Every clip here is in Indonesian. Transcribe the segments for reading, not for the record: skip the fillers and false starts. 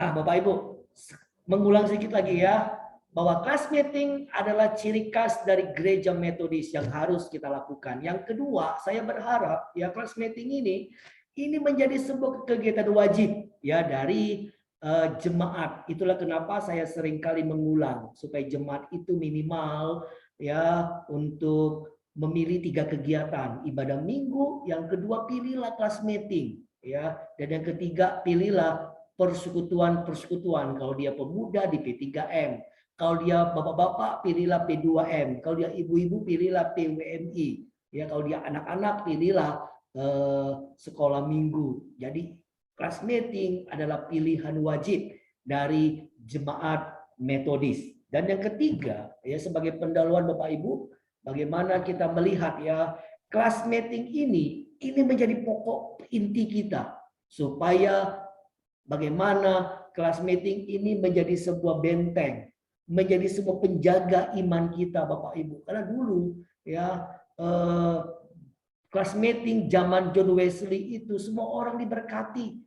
Bapak Ibu, mengulang sedikit lagi ya, bahwa class meeting adalah ciri khas dari gereja metodis yang harus kita lakukan. Yang kedua, saya berharap ya class meeting ini menjadi sebuah kegiatan wajib ya dari jemaat. Itulah kenapa saya seringkali mengulang supaya jemaat itu minimal ya untuk memilih 3 kegiatan, ibadah minggu, yang kedua pilihlah class meeting ya, dan yang ketiga pilihlah persekutuan-persekutuan. Kalau dia pemuda di P3M, kalau dia bapak-bapak pilihlah P2M, kalau dia ibu-ibu pilihlah PWMI, ya kalau dia anak-anak pilihlah sekolah minggu. Jadi class meeting adalah pilihan wajib dari jemaat metodis. Dan yang ketiga, ya sebagai pendahuluan Bapak Ibu, bagaimana kita melihat ya class meeting ini menjadi pokok inti kita supaya bagaimana class meeting ini menjadi sebuah benteng, menjadi sebuah penjaga iman kita Bapak Ibu. Karena dulu ya class meeting zaman John Wesley itu semua orang diberkati.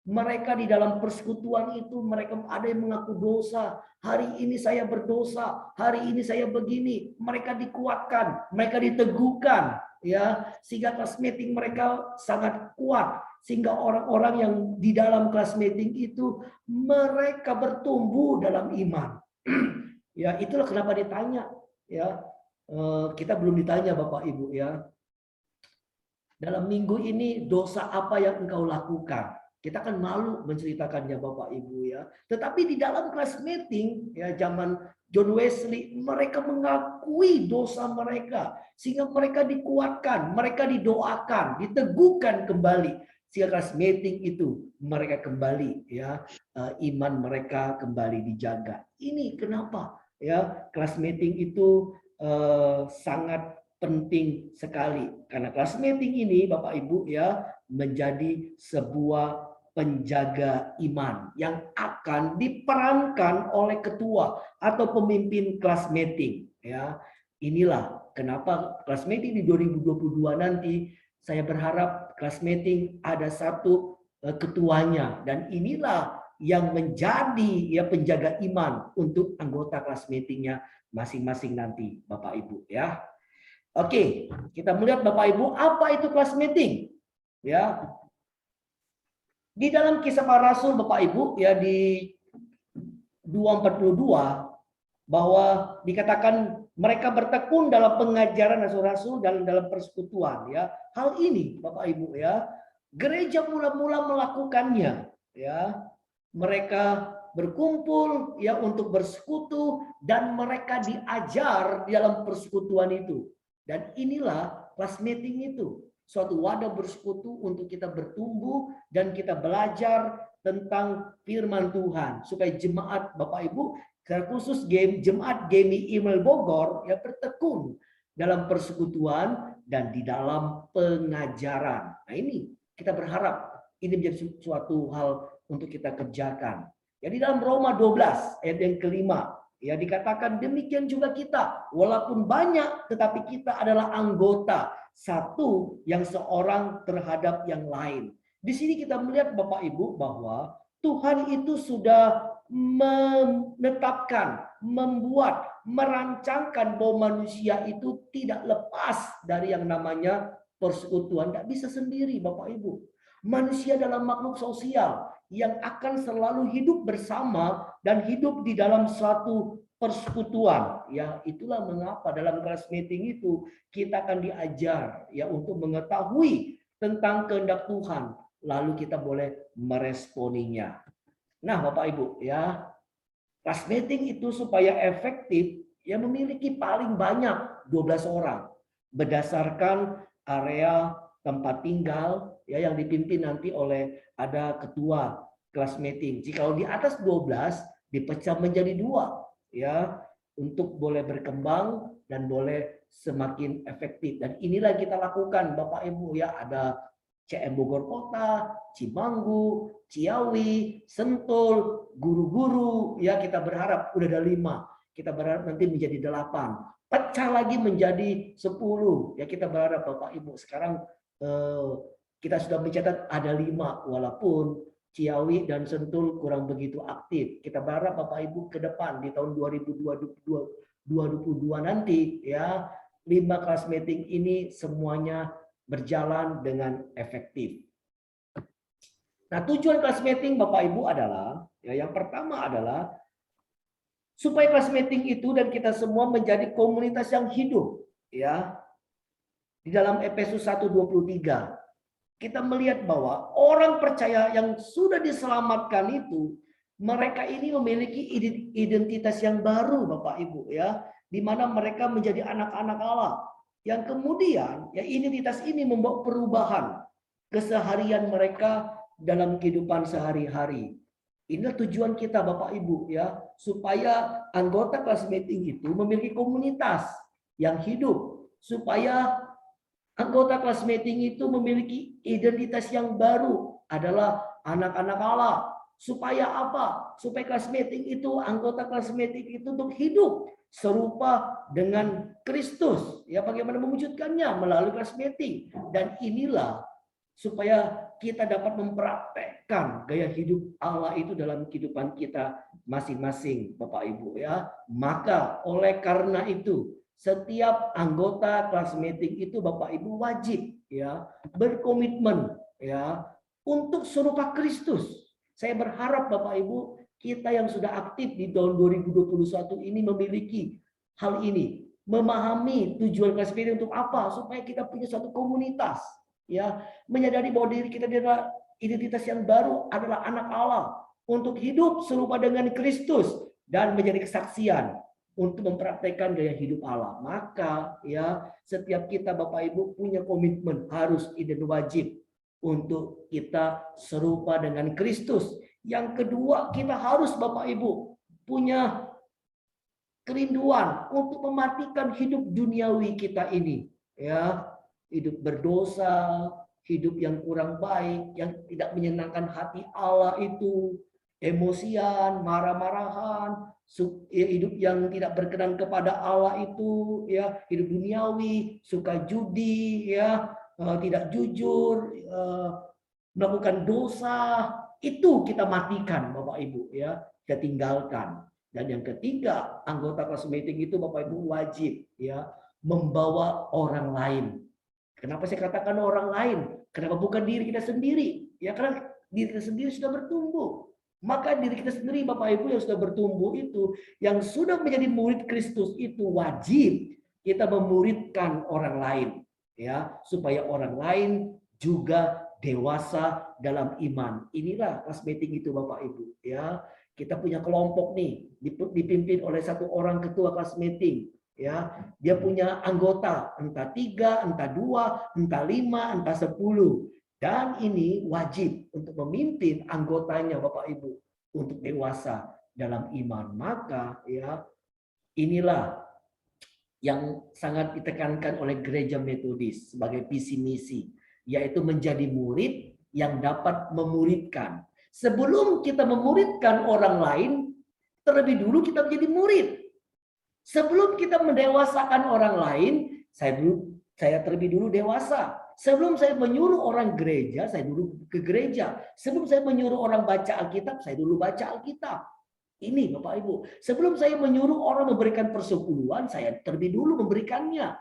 Mereka di dalam persekutuan itu mereka ada yang mengaku dosa. Hari ini saya berdosa, hari ini saya begini. Mereka dikuatkan, mereka diteguhkan, ya sehingga class meeting mereka sangat kuat. Sehingga orang-orang yang di dalam class meeting itu mereka bertumbuh dalam iman. Ya itulah kenapa ditanya. Ya kita belum ditanya Bapak Ibu ya. Dalam minggu ini dosa apa yang engkau lakukan? Kita kan malu menceritakannya Bapak Ibu ya. Tetapi di dalam kelas meeting ya zaman John Wesley mereka mengakui dosa mereka sehingga mereka dikuatkan, mereka didoakan, diteguhkan kembali sehingga kelas meeting itu mereka kembali ya iman mereka kembali dijaga. Ini kenapa ya kelas meeting itu sangat penting sekali karena kelas meeting ini Bapak Ibu ya menjadi sebuah penjaga iman yang akan diperankan oleh ketua atau pemimpin kelas meeting ya. Inilah kenapa kelas meeting di 2022 nanti saya berharap kelas meeting ada satu ketuanya dan inilah yang menjadi ya penjaga iman untuk anggota kelas meetingnya masing-masing nanti Bapak Ibu ya. Oke, kita melihat Bapak Ibu, apa itu kelas meeting? Ya. Di dalam Kisah Para Rasul Bapak Ibu ya di 242 bahwa dikatakan mereka bertekun dalam pengajaran rasul-rasul dan dalam persekutuan ya. Hal ini Bapak Ibu ya, gereja mula-mula melakukannya ya. Mereka berkumpul ya untuk bersekutu dan mereka diajar di dalam persekutuan itu. Dan inilah kelas meeting itu, suatu wadah bersekutu untuk kita bertumbuh dan kita belajar tentang firman Tuhan supaya jemaat Bapak Ibu secara khusus jemaat Gemi Imel Bogor ya bertekun dalam persekutuan dan di dalam pengajaran. Nah ini kita berharap ini menjadi suatu hal untuk kita kerjakan. Ya di dalam Roma 12 ayat yang kelima ya dikatakan demikian juga kita walaupun banyak tetapi kita adalah anggota satu yang seorang terhadap yang lain. Di sini kita melihat Bapak Ibu bahwa Tuhan itu sudah menetapkan, membuat, merancangkan bahwa manusia itu tidak lepas dari yang namanya persekutuan. Tidak bisa sendiri Bapak Ibu. Manusia adalah makhluk sosial yang akan selalu hidup bersama dan hidup di dalam suatu persekutuan. Ya, itulah mengapa dalam kelas meeting itu kita akan diajar ya untuk mengetahui tentang kehendak Tuhan, lalu kita boleh meresponinya. Nah, Bapak Ibu ya, kelas meeting itu supaya efektif ya memiliki paling banyak 12 orang berdasarkan area tempat tinggal ya yang dipimpin nanti oleh ada ketua kelas meeting. Jika di atas 12 dipecah menjadi 2 ya untuk boleh berkembang dan boleh semakin efektif. Dan inilah kita lakukan Bapak Ibu ya, ada CM Bogor Kota, Cimanggu, Ciawi, Sentul, guru-guru ya kita berharap udah ada 5. Kita berharap nanti menjadi 8. Pecah lagi menjadi 10. Ya kita berharap Bapak Ibu sekarang kita sudah mencatat ada 5 walaupun Ciawi dan Sentul kurang begitu aktif. Kita berharap Bapak Ibu ke depan di tahun 2022 nanti ya 5 kelas meeting ini semuanya berjalan dengan efektif. Nah, tujuan kelas meeting Bapak Ibu adalah ya yang pertama adalah supaya kelas meeting itu dan kita semua menjadi komunitas yang hidup ya. Di dalam Efesus 1:23 kita melihat bahwa orang percaya yang sudah diselamatkan itu mereka ini memiliki identitas yang baru Bapak Ibu ya, di mana mereka menjadi anak-anak Allah yang kemudian ya identitas ini membawa perubahan keseharian mereka dalam kehidupan sehari-hari. Inilah tujuan kita Bapak Ibu ya, supaya anggota kelas meeting itu memiliki komunitas yang hidup, supaya anggota kelas meeting itu memiliki identitas yang baru adalah anak-anak Allah. Supaya apa? Supaya kelas meeting itu, anggota kelas meeting itu untuk hidup serupa dengan Kristus. Ya, bagaimana mewujudkannya melalui kelas meeting. Dan inilah supaya kita dapat mempraktekkan gaya hidup Allah itu dalam kehidupan kita masing-masing, Bapak Ibu ya. Maka oleh karena itu setiap anggota kelas meeting itu Bapak Ibu wajib ya berkomitmen ya untuk serupa Kristus. Saya berharap Bapak Ibu kita yang sudah aktif di tahun 2021 ini memiliki hal ini, memahami tujuan kelas meeting untuk apa, supaya kita punya suatu komunitas ya, menyadari bahwa diri kita adalah identitas yang baru adalah anak Allah untuk hidup serupa dengan Kristus dan menjadi kesaksian untuk mempraktekkan gaya hidup Allah. Maka ya setiap kita Bapak Ibu punya komitmen harus dan wajib untuk kita serupa dengan Kristus. Yang kedua, kita harus Bapak Ibu punya kerinduan untuk mematikan hidup duniawi kita ini ya, hidup berdosa, hidup yang kurang baik, yang tidak menyenangkan hati Allah itu, emosian, marah-marahan, hidup yang tidak berkenan kepada Allah itu ya, hidup duniawi, suka judi ya, tidak jujur, melakukan dosa, itu kita matikan Bapak Ibu ya, kita tinggalkan. Dan yang ketiga, anggota kelas meeting itu Bapak Ibu wajib ya membawa orang lain. Kenapa saya katakan orang lain? Kenapa bukan diri kita sendiri? Ya karena diri kita sendiri sudah bertumbuh. Maka diri kita sendiri Bapak Ibu yang sudah bertumbuh itu, yang sudah menjadi murid Kristus itu wajib kita memuridkan orang lain ya, supaya orang lain juga dewasa dalam iman. Inilah kelas meeting itu Bapak Ibu ya. Kita punya kelompok nih dipimpin oleh satu orang ketua kelas meeting ya. Dia punya anggota entah 3, entah 2, entah 5, entah 10. Dan ini wajib untuk memimpin anggotanya Bapak Ibu untuk dewasa dalam iman. Maka ya inilah yang sangat ditekankan oleh gereja Metodis sebagai visi misi, yaitu menjadi murid yang dapat memuridkan. Sebelum kita memuridkan orang lain, terlebih dulu kita menjadi murid. Sebelum kita mendewasakan orang lain, saya terlebih dulu dewasa. Sebelum saya menyuruh orang gereja, saya dulu ke gereja. Sebelum saya menyuruh orang baca Alkitab, saya dulu baca Alkitab. Ini Bapak Ibu. Sebelum saya menyuruh orang memberikan persepuluhan, saya terlebih dulu memberikannya.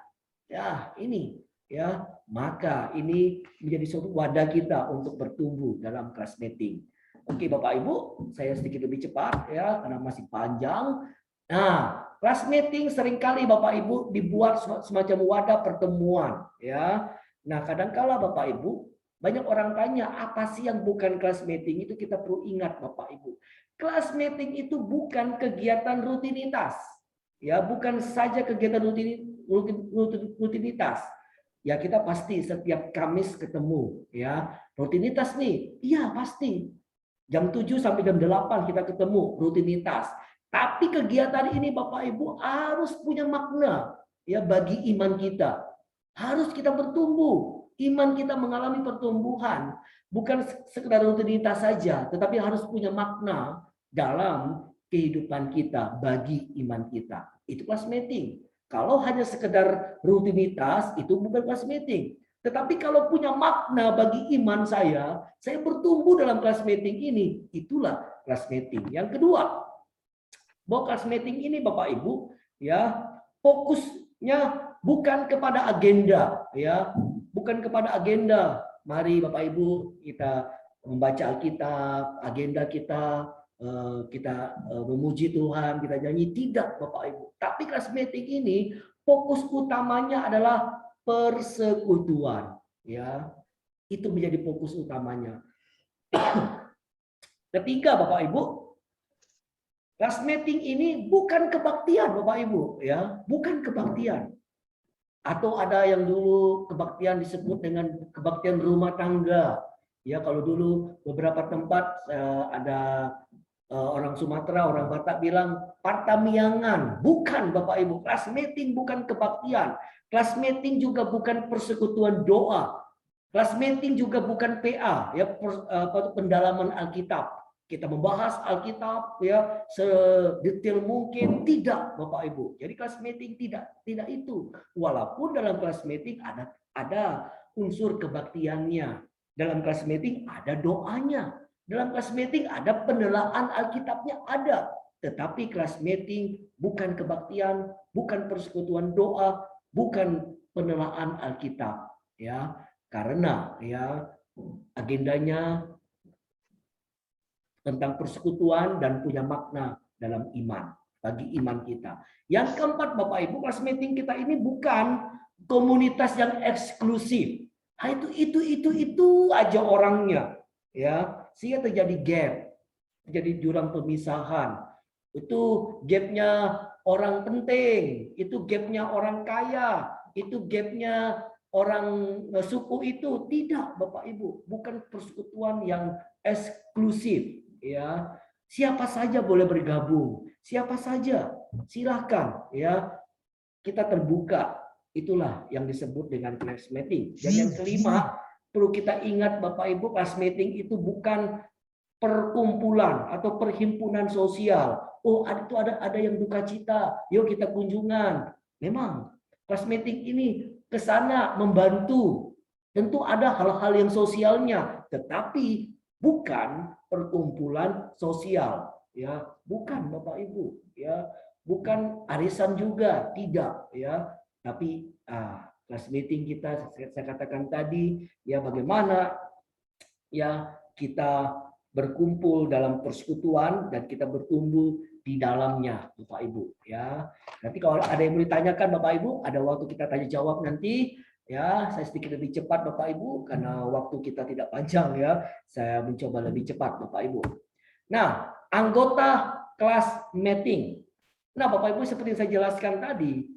Ya, ini ya. Maka ini menjadi suatu wadah kita untuk bertumbuh dalam kelas meeting. Oke Bapak Ibu, saya sedikit lebih cepat ya karena masih panjang. Nah, kelas meeting seringkali Bapak Ibu dibuat semacam wadah pertemuan ya. Nah, kadangkala Bapak Ibu banyak orang tanya apa sih yang bukan kelas meeting, itu kita perlu ingat Bapak Ibu. Kelas meeting itu bukan kegiatan rutinitas. Ya, bukan saja kegiatan rutinitas. Ya, kita pasti setiap Kamis ketemu ya. Rutinitas nih. Iya, pasti. Jam 7 sampai jam 8 kita ketemu, rutinitas. Tapi kegiatan ini Bapak Ibu harus punya makna ya bagi iman kita. Harus kita bertumbuh. Iman kita mengalami pertumbuhan. Bukan sekedar rutinitas saja, tetapi harus punya makna dalam kehidupan kita bagi iman kita. Itu kelas meeting. Kalau hanya sekedar rutinitas itu bukan kelas meeting. Tetapi kalau punya makna bagi iman saya bertumbuh dalam kelas meeting ini. Itulah kelas meeting. Yang kedua, bahwa kelas meeting ini Bapak Ibu ya fokusnya bukan kepada agenda ya, bukan kepada agenda. Mari Bapak Ibu kita membaca Alkitab, agenda kita memuji Tuhan, kita nyanyi, tidak Bapak Ibu. Tapi kelas meeting ini fokus utamanya adalah persekutuan ya. Itu menjadi fokus utamanya. Ketiga Bapak Ibu, kelas meeting ini bukan kebaktian Bapak Ibu ya, bukan kebaktian. Atau ada yang dulu kebaktian disebut dengan kebaktian rumah tangga. Ya, kalau dulu beberapa tempat ada orang Sumatera, orang Batak bilang partamiangan. Bukan Bapak Ibu, kelas meeting bukan kebaktian. Kelas meeting juga bukan persekutuan doa. Kelas meeting juga bukan PA, ya pendalaman Alkitab. Kita membahas Alkitab ya sedetail mungkin, tidak Bapak Ibu. Jadi kelas meeting tidak itu. Walaupun dalam kelas meeting ada unsur kebaktiannya. Dalam kelas meeting ada doanya. Dalam kelas meeting ada penelaan Alkitabnya ada. Tetapi kelas meeting bukan kebaktian, bukan persekutuan doa, bukan penelaan Alkitab ya. Karena ya agendanya tentang persekutuan dan punya makna dalam iman, bagi iman kita. Yang keempat Bapak Ibu, kelas meeting kita ini bukan komunitas yang eksklusif. Nah, itu aja orangnya ya. Sehingga terjadi gap, terjadi jurang pemisahan. Itu gapnya orang penting, itu gapnya orang kaya, itu gapnya orang suku itu. Tidak Bapak Ibu, bukan persekutuan yang eksklusif ya. Siapa saja boleh bergabung, siapa saja silakan ya, kita terbuka. Itulah yang disebut dengan class meeting. Dan yang kelima, perlu kita ingat Bapak Ibu, class meeting itu bukan perkumpulan atau perhimpunan sosial. Oh, itu ada yang duka cita, yuk kita kunjungan. Memang class meeting ini ke sana membantu. Tentu ada hal-hal yang sosialnya, tetapi bukan perkumpulan sosial ya, bukan Bapak Ibu ya, bukan arisan juga, tidak ya. Tapi kelas meeting kita, saya katakan tadi ya, bagaimana ya kita berkumpul dalam persekutuan dan kita bertumbuh di dalamnya Bapak Ibu ya. Nanti kalau ada yang mau ditanyakan Bapak Ibu, ada waktu kita tanya jawab nanti. Ya, saya sedikit lebih cepat Bapak Ibu karena waktu kita tidak panjang ya. Saya mencoba lebih cepat Bapak Ibu. Nah, anggota kelas meeting. Nah, Bapak Ibu seperti yang saya jelaskan tadi,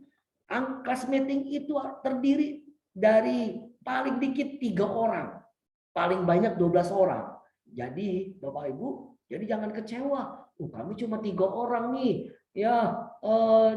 kelas meeting itu terdiri dari paling dikit 3 orang, paling banyak 12 orang. Jadi Bapak Ibu, jadi jangan kecewa. Oh, kami cuma 3 orang nih, ya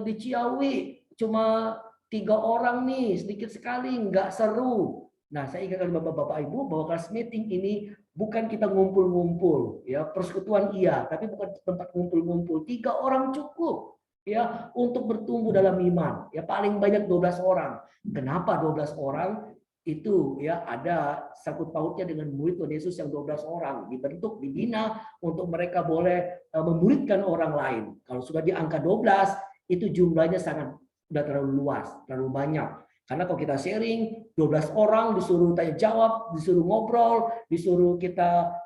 di Ciawi cuma 3 orang nih, sedikit sekali, nggak seru. Nah, saya ingatkan Bapak Ibu bahwa kelas meeting ini bukan kita ngumpul-ngumpul, ya persekutuan iya, tapi bukan tempat ngumpul-ngumpul. 3 orang cukup, ya untuk bertumbuh dalam iman. Ya paling banyak 12 orang. Kenapa 12 orang? Itu ya ada sangkut pautnya dengan murid Tuhan Yesus yang 12 orang dibentuk, dibina untuk mereka boleh memuridkan orang lain. Kalau sudah di angka 12, itu jumlahnya sangat sudah terlalu luas, terlalu banyak. Karena kalau kita sharing 12 orang disuruh tanya jawab, disuruh ngobrol, disuruh kita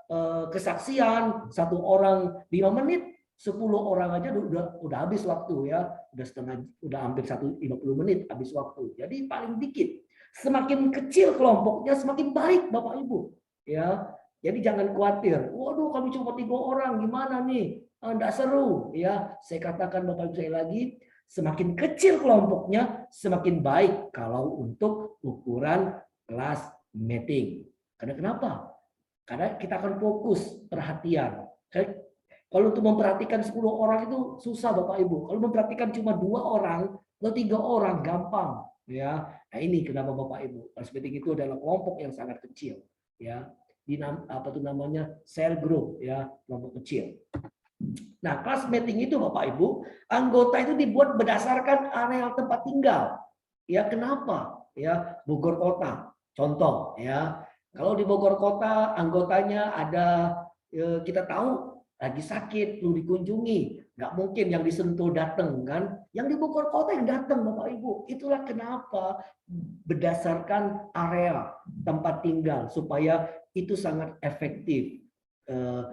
kesaksian, 1 orang 5 menit, 10 orang aja udah habis waktu ya, udah hampir 50 menit habis waktu. Jadi paling dikit. Semakin kecil kelompoknya semakin baik Bapak Ibu. Ya. Jadi jangan khawatir. Waduh, kami cuma 3 orang, gimana nih? Enggak seru ya. Saya katakan Bapak Ibu saya lagi, semakin kecil kelompoknya semakin baik kalau untuk ukuran kelas meeting. Karena kenapa? Karena kita akan fokus perhatian. Kalau untuk memperhatikan 10 orang itu susah Bapak Ibu. Kalau memperhatikan cuma 2 orang atau 3 orang gampang ya. Nah, ini kenapa Bapak Ibu. Kelas meeting itu adalah kelompok yang sangat kecil ya. Apa itu namanya? Cell group ya, kelompok kecil. Nah, kelas meeting itu Bapak Ibu, anggota itu dibuat berdasarkan area tempat tinggal. Ya, kenapa? Ya, Bogor kota. Contoh ya, kalau di Bogor Kota anggotanya ada kita tahu lagi sakit perlu dikunjungi, nggak mungkin yang di Sentul datang kan, yang di Bogor Kota yang datang Bapak Ibu. Itulah kenapa berdasarkan area tempat tinggal supaya itu sangat efektif eh,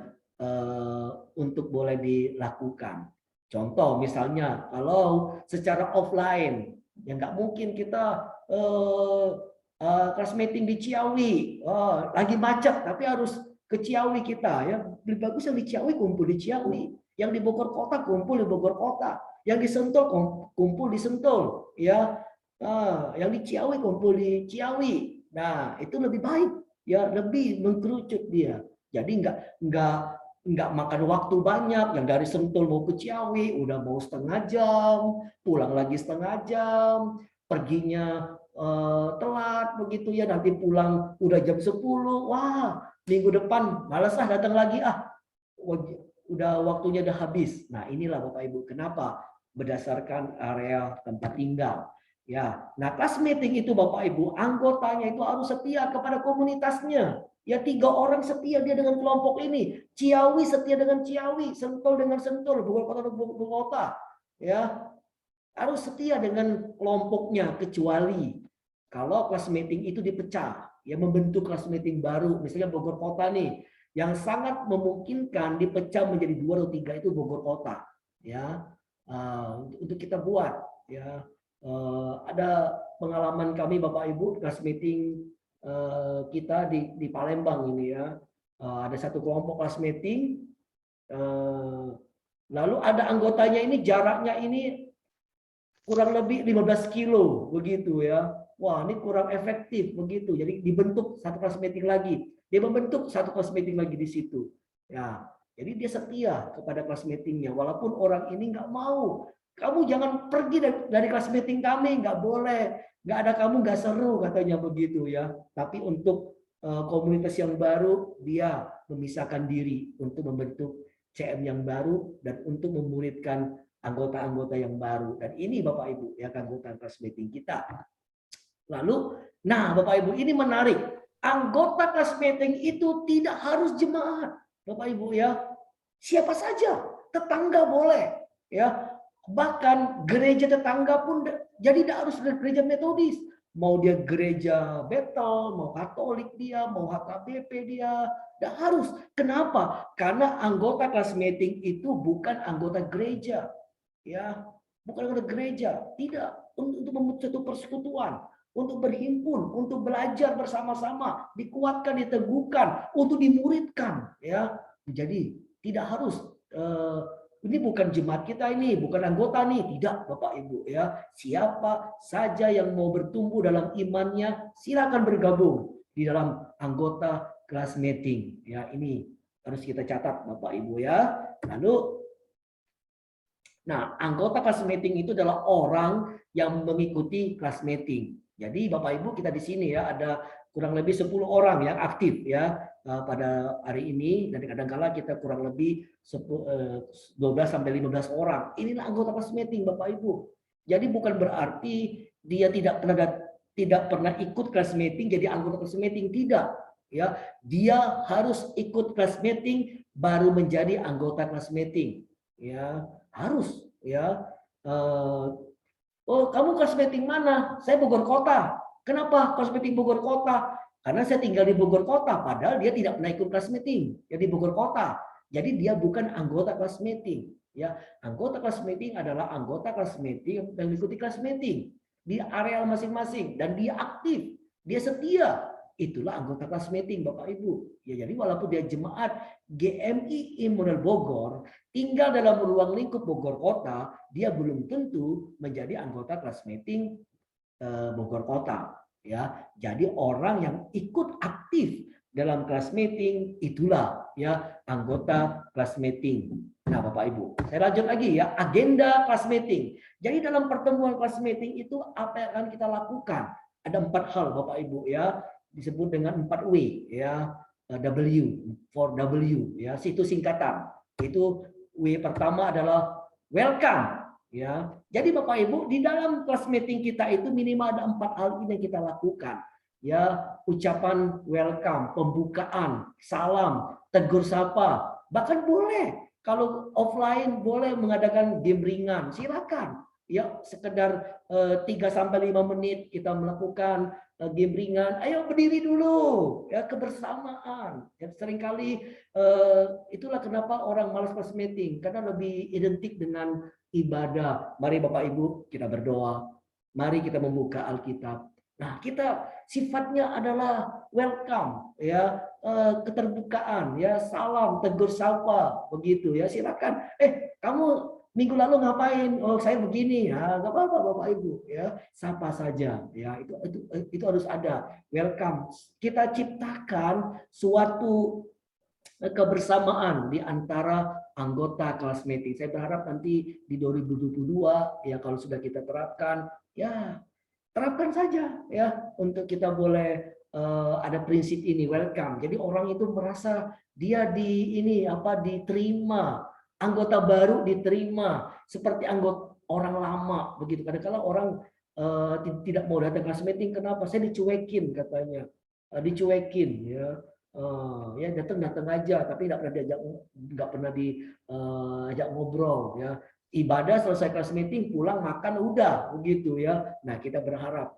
untuk boleh dilakukan. Contoh misalnya kalau secara offline ya nggak mungkin kita kelas meeting di Ciawi, lagi macet tapi harus ke Ciawi kita ya. Lebih bagus yang di Ciawi kumpul di Ciawi, yang di Bogor Kota kumpul di Bogor Kota, yang di Sentul kumpul di Sentul ya. Yang di Ciawi kumpul di Ciawi. Nah, itu lebih baik ya, lebih mengkerucut dia. Jadi nggak makan waktu banyak, yang dari Sentul mau ke Ciawi udah mau setengah jam, pulang lagi setengah jam, perginya telat begitu ya, nanti pulang udah jam 10. Wah, minggu depan malas datang lagi udah waktunya udah habis. Nah, inilah Bapak Ibu kenapa berdasarkan area tempat tinggal. Ya, nah kelas meeting itu Bapak Ibu anggotanya itu harus setia kepada komunitasnya. Ya 3 orang setia dia dengan kelompok ini. Ciawi setia dengan Ciawi, Sentul dengan Sentul, Bogor Kota dengan Bogor Kota. Ya, harus setia dengan kelompoknya kecuali kalau kelas meeting itu dipecah, ya membentuk kelas meeting baru, misalnya Bogor Kota nih, yang sangat memungkinkan dipecah menjadi 2 atau 3 itu Bogor Kota, ya untuk kita buat, ya ada pengalaman kami Bapak Ibu kelas meeting kita di Palembang ini ya, ada satu kelompok kelas meeting, lalu ada anggotanya ini jaraknya ini kurang lebih 15 kilo begitu ya. Wah, ini kurang efektif begitu. Jadi dibentuk satu kelas meeting lagi. Dia membentuk satu kelas meeting lagi di situ. Ya, jadi dia setia kepada kelas meetingnya walaupun orang ini nggak mau. Kamu jangan pergi dari kelas meeting kami, nggak boleh. Nggak ada kamu nggak seru katanya begitu ya. Tapi untuk komunitas yang baru dia memisahkan diri untuk membentuk CM yang baru dan untuk memuridkan anggota-anggota yang baru. Dan ini Bapak Ibu ya keanggotaan kelas meeting kita. Lalu, nah Bapak Ibu ini menarik. Anggota kelas meeting itu tidak harus jemaat. Bapak Ibu ya. Siapa saja, tetangga boleh ya. Bahkan gereja tetangga pun jadi tidak harus gereja Metodis. Mau dia gereja Bethel, mau Katolik dia, mau HKBP dia, tidak harus. Kenapa? Karena anggota kelas meeting itu bukan anggota gereja. Ya, bukan anggota gereja, tidak, untuk membentuk satu persekutuan, untuk berhimpun, untuk belajar bersama-sama, dikuatkan, diteguhkan, untuk dimuridkan, ya. Jadi tidak harus ini bukan jemaat kita ini, bukan anggota nih, tidak Bapak Ibu ya. Siapa saja yang mau bertumbuh dalam imannya, silakan bergabung di dalam anggota kelas meeting. Ya, ini harus kita catat Bapak Ibu ya. Lalu nah, anggota kelas meeting itu adalah orang yang mengikuti kelas meeting. Jadi Bapak Ibu kita di sini ya ada kurang lebih 10 orang yang aktif ya pada hari ini, dan kadang-kala kita kurang lebih 12 sampai 15 orang. Inilah anggota kelas meeting Bapak Ibu. Jadi bukan berarti dia tidak pernah ikut kelas meeting jadi anggota kelas meeting, tidak. Ya, dia harus ikut kelas meeting baru menjadi anggota kelas meeting. Ya, harus ya. Oh, kamu kelas meeting mana? Saya Bogor Kota. Kenapa kelas meeting Bogor Kota? Karena saya tinggal di Bogor Kota, padahal dia tidak pernah ikut kelas meeting ya di Bogor Kota. Jadi dia bukan anggota kelas meeting. Ya, anggota kelas meeting adalah anggota kelas meeting yang mengikuti kelas meeting di area masing-masing dan dia aktif, dia setia. Itulah anggota kelas meeting Bapak Ibu. Ya, jadi walaupun dia jemaat GMI Immanuel Bogor, tinggal dalam ruang lingkup Bogor Kota, dia belum tentu menjadi anggota kelas meeting Bogor Kota. Ya, jadi orang yang ikut aktif dalam kelas meeting itulah ya anggota kelas meeting. Nah, Bapak Ibu, saya lanjut lagi ya, agenda kelas meeting. Jadi dalam pertemuan kelas meeting itu apa yang akan kita lakukan? Ada 4 hal Bapak Ibu ya, disebut dengan 4W ya. W for W ya, situ singkatan. Itu W pertama adalah welcome ya. Jadi Bapak Ibu di dalam kelas meeting kita itu minimal ada 4 hal ini yang kita lakukan. ya ucapan welcome, pembukaan, salam, tegur sapa, bahkan boleh kalau offline boleh mengadakan game ringan, silakan. Ya, sekedar 3 sampai 5 menit kita melakukan game ringan. Ayo berdiri dulu, ya kebersamaan. Ya, seringkali itulah kenapa orang malas meeting karena lebih identik dengan ibadah. Mari Bapak Ibu kita berdoa. Mari kita membuka Alkitab. Nah, kita sifatnya adalah welcome, ya keterbukaan, ya salam, tegur sapa, begitu ya. Silakan. Kamu minggu lalu ngapain? Oh, saya begini. Ya, nggak apa-apa Bapak Ibu, ya. Sapa saja, ya. Itu harus ada. Welcome. Kita ciptakan suatu kebersamaan di antara anggota kelas meeting. Saya berharap nanti di 2022 ya kalau sudah kita terapkan, ya terapkan saja ya untuk kita boleh ada prinsip ini welcome. Jadi orang itu merasa dia diterima, anggota baru diterima seperti anggota orang lama begitu. Kadang-kadang orang tidak mau datang kelas meeting, kenapa? Saya dicuekin katanya, dicuekin ya. Ya datang aja, tapi nggak pernah diajak ngobrol ya. Ibadah selesai kelas meeting, pulang makan udah begitu ya. Nah kita berharap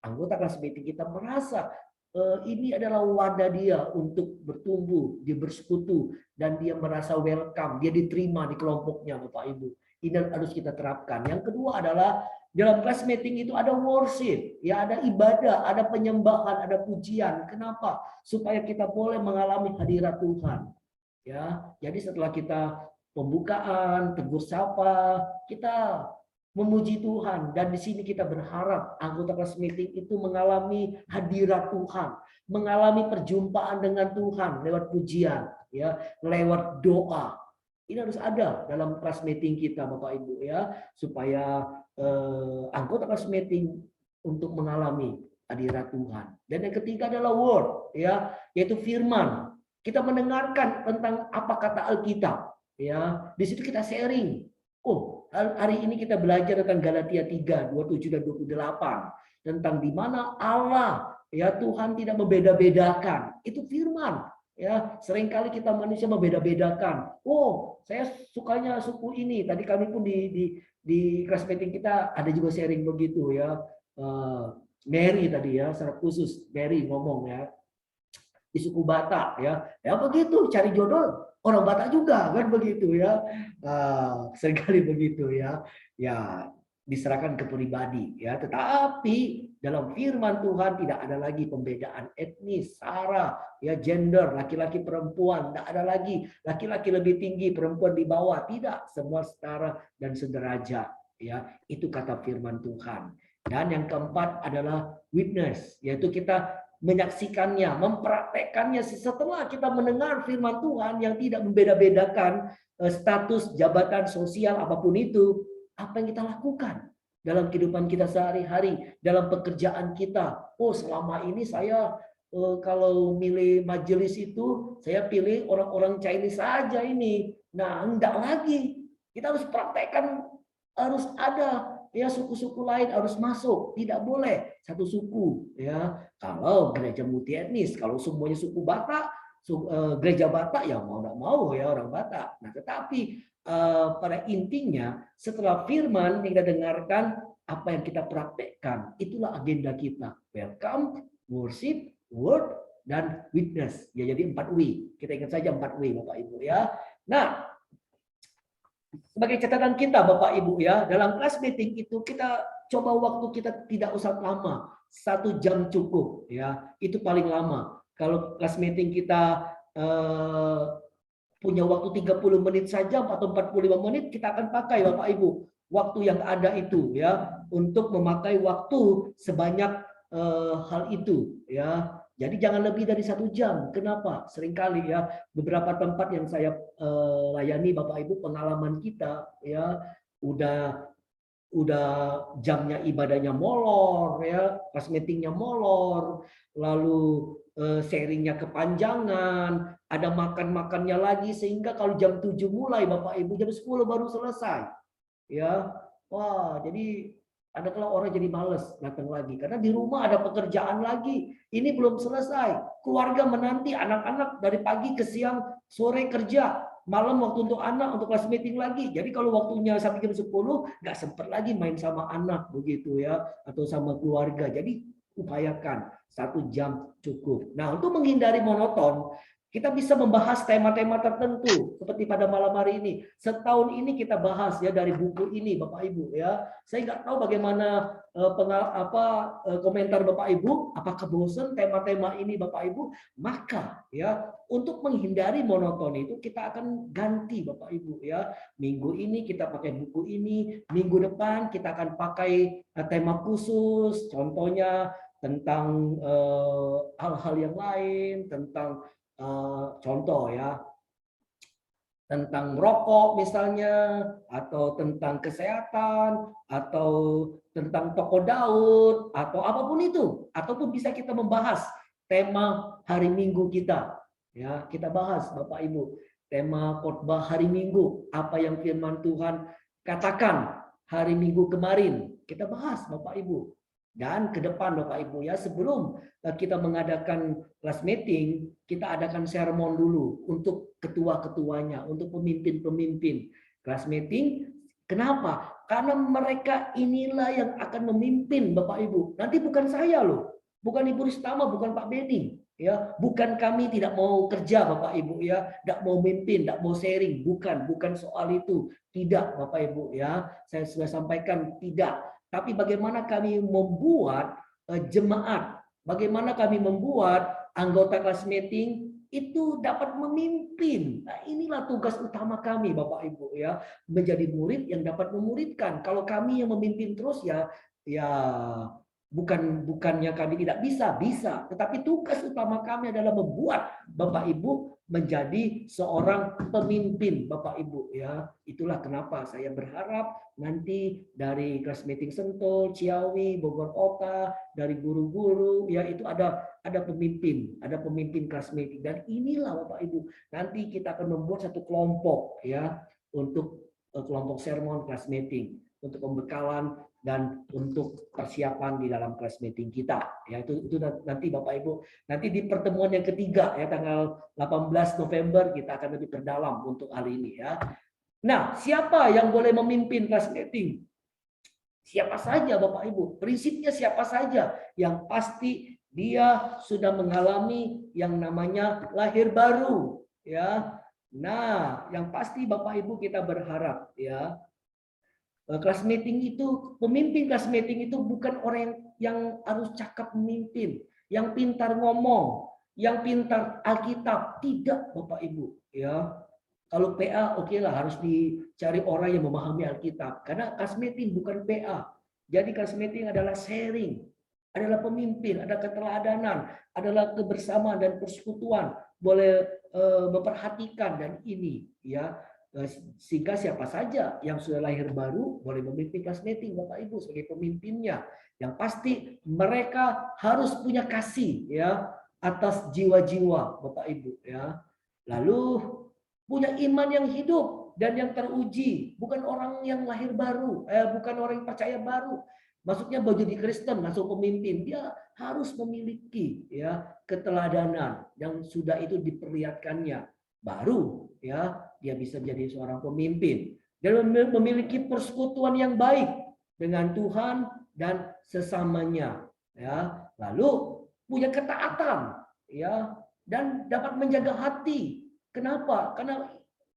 anggota kelas meeting kita merasa ini adalah wadah dia untuk bertumbuh, dia bersekutu, dan dia merasa welcome, dia diterima di kelompoknya, Bapak Ibu. Ini harus kita terapkan. Yang kedua adalah dalam kelas meeting itu ada worship, ya ada ibadah, ada penyembahan, ada pujian. Kenapa? Supaya kita boleh mengalami hadirat Tuhan. Ya, jadi setelah kita pembukaan, tegur sapa, kita memuji Tuhan, dan di sini kita berharap anggota kelas meeting itu mengalami hadirat Tuhan, mengalami perjumpaan dengan Tuhan lewat pujian, ya, lewat doa. Ini harus ada dalam kelas meeting kita, Bapak Ibu, ya, supaya anggota kelas meeting untuk mengalami hadirat Tuhan. Dan yang ketiga adalah word, ya, yaitu firman. Kita mendengarkan tentang apa kata Alkitab, ya. Di situ kita sharing. Oh, hari ini kita belajar tentang Galatia 3, 27 dan 28 tentang di mana Allah, ya, Tuhan tidak membeda-bedakan. Itu firman. Ya, seringkali kita manusia membeda-bedakan. Oh, saya sukanya suku ini. Tadi kami pun di kelas meeting kita ada juga sharing begitu ya. Mary tadi ya, secara khusus Mary ngomong ya di suku Batak ya. Ya begitu, cari jodoh orang Batak juga kan begitu ya. Seringkali begitu ya. Ya diserahkan ke pribadi ya, tetapi dalam firman Tuhan tidak ada lagi pembedaan etnis, sara, ya gender, laki-laki perempuan, tidak ada lagi laki-laki lebih tinggi, perempuan di bawah, tidak, semua setara dan sederajat ya. Itu kata firman Tuhan. Dan yang keempat adalah witness, yaitu kita menyaksikannya, mempraktekannya setelah kita mendengar firman Tuhan yang tidak membeda-bedakan status, jabatan, sosial, apapun itu. Apa yang kita lakukan dalam kehidupan kita sehari-hari, dalam pekerjaan kita. Oh, selama ini saya kalau milih majelis itu, saya pilih orang-orang Chinese saja ini. Nah, enggak lagi. Kita harus praktekkan, harus ada ya, suku-suku lain harus masuk, tidak boleh satu suku ya. Kalau gereja multi etnis, kalau semuanya suku Batak, gereja Batak ya mau tidak mau ya orang Batak. Nah, tetapi pada intinya setelah firman yang kita dengarkan, apa yang kita praktekkan, itulah agenda kita. Welcome, worship, word, dan witness. Ya, jadi 4W. Kita ingat saja 4W Bapak Ibu ya. Nah, sebagai catatan kita Bapak Ibu ya, dalam kelas meeting itu kita coba waktu kita tidak usah lama, 1 jam cukup ya, itu paling lama. Kalau kelas meeting kita punya waktu 30 menit saja atau 45 menit, kita akan pakai Bapak Ibu waktu yang ada itu ya, untuk memakai waktu sebanyak hal itu ya. Jadi jangan lebih dari 1 jam. Kenapa? Seringkali ya beberapa tempat yang saya layani Bapak Ibu, pengalaman kita ya udah jamnya ibadahnya molor ya, pas meetingnya molor, lalu sharingnya kepanjangan, ada makan-makannya lagi, sehingga kalau jam 7 mulai Bapak Ibu, jam 10 baru selesai. Ya. Wah, jadi Ada kalau orang jadi males datang lagi karena di rumah ada pekerjaan lagi. Ini belum selesai. Keluarga menanti anak-anak dari pagi ke siang, sore kerja, malam waktu untuk anak untuk kelas meeting lagi. Jadi kalau waktunya sampai jam 10 nggak sempat lagi main sama anak begitu ya atau sama keluarga. Jadi upayakan 1 jam cukup. Nah, untuk menghindari monoton, kita bisa membahas tema-tema tertentu seperti pada malam hari ini. Setahun ini kita bahas ya dari buku ini Bapak Ibu ya. Saya nggak tahu bagaimana komentar Bapak Ibu, apakah bosan tema-tema ini Bapak Ibu? Maka ya untuk menghindari monoton itu kita akan ganti Bapak Ibu ya. Minggu ini kita pakai buku ini, minggu depan kita akan pakai tema khusus, contohnya tentang hal-hal yang lain, tentang contoh ya, tentang rokok misalnya, atau tentang kesehatan, atau tentang tokoh Daud, atau apapun itu, ataupun bisa kita membahas tema hari Minggu kita. Ya, kita bahas Bapak Ibu, tema khotbah hari Minggu, apa yang firman Tuhan katakan hari Minggu kemarin. Kita bahas Bapak Ibu. Dan ke depan Bapak Ibu ya, sebelum kita mengadakan kelas meeting, kita adakan sermon dulu untuk ketua-ketuanya, untuk pemimpin-pemimpin kelas meeting. Kenapa? Karena mereka inilah yang akan memimpin Bapak Ibu. Nanti bukan saya loh, bukan Ibu Ristama, bukan Pak Beni. Ya, bukan kami tidak mau kerja Bapak Ibu ya, tidak mau mimpin, tidak mau sharing, bukan soal itu. Tidak Bapak Ibu ya, saya sudah sampaikan tidak. Tapi bagaimana kami membuat jemaat, bagaimana kami membuat anggota kelas meeting itu dapat memimpin. Nah, inilah tugas utama kami Bapak Ibu ya, menjadi murid yang dapat memuridkan. Kalau kami yang memimpin terus ya bukannya kami tidak bisa, tetapi tugas utama kami adalah membuat Bapak Ibu menjadi seorang pemimpin Bapak Ibu ya. Itulah kenapa saya berharap nanti dari kelas meeting Sentul, Ciawi, Bogor Kota, dari guru-guru ya itu ada pemimpin kelas meeting, dan inilah Bapak Ibu nanti kita akan membuat satu kelompok ya untuk kelompok sermon kelas meeting untuk pembekalan dan untuk persiapan di dalam kelas meeting kita ya, itu nanti Bapak Ibu nanti di pertemuan yang ketiga ya tanggal 18 November kita akan lebih berdalam untuk hal ini ya. Nah, siapa yang boleh memimpin kelas meeting? Siapa saja Bapak Ibu, prinsipnya siapa saja yang pasti dia sudah mengalami yang namanya lahir baru ya. Nah, yang pasti Bapak Ibu kita berharap ya, kelas meeting itu, pemimpin kelas meeting itu bukan orang yang harus cakap memimpin, yang pintar ngomong, yang pintar Alkitab, tidak Bapak Ibu ya. Kalau PA oke lah, harus dicari orang yang memahami Alkitab, karena kelas meeting bukan PA. Jadi kelas meeting adalah sharing, adalah pemimpin, ada keteladanan, adalah kebersamaan dan persekutuan, boleh memperhatikan, dan ini ya. Sehingga siapa saja yang sudah lahir baru boleh memimpin kelas meeting Bapak Ibu sebagai pemimpinnya. Yang pasti mereka harus punya kasih ya atas jiwa-jiwa Bapak Ibu ya. Lalu punya iman yang hidup dan yang teruji, bukan orang yang lahir baru, bukan orang yang percaya baru. Maksudnya bahwa jadi Kristen langsung pemimpin, dia harus memiliki ya keteladanan yang sudah itu diperlihatkannya, baru ya dia bisa jadi seorang pemimpin dan memiliki persekutuan yang baik dengan Tuhan dan sesamanya ya. Lalu punya ketaatan ya dan dapat menjaga hati. Kenapa? Karena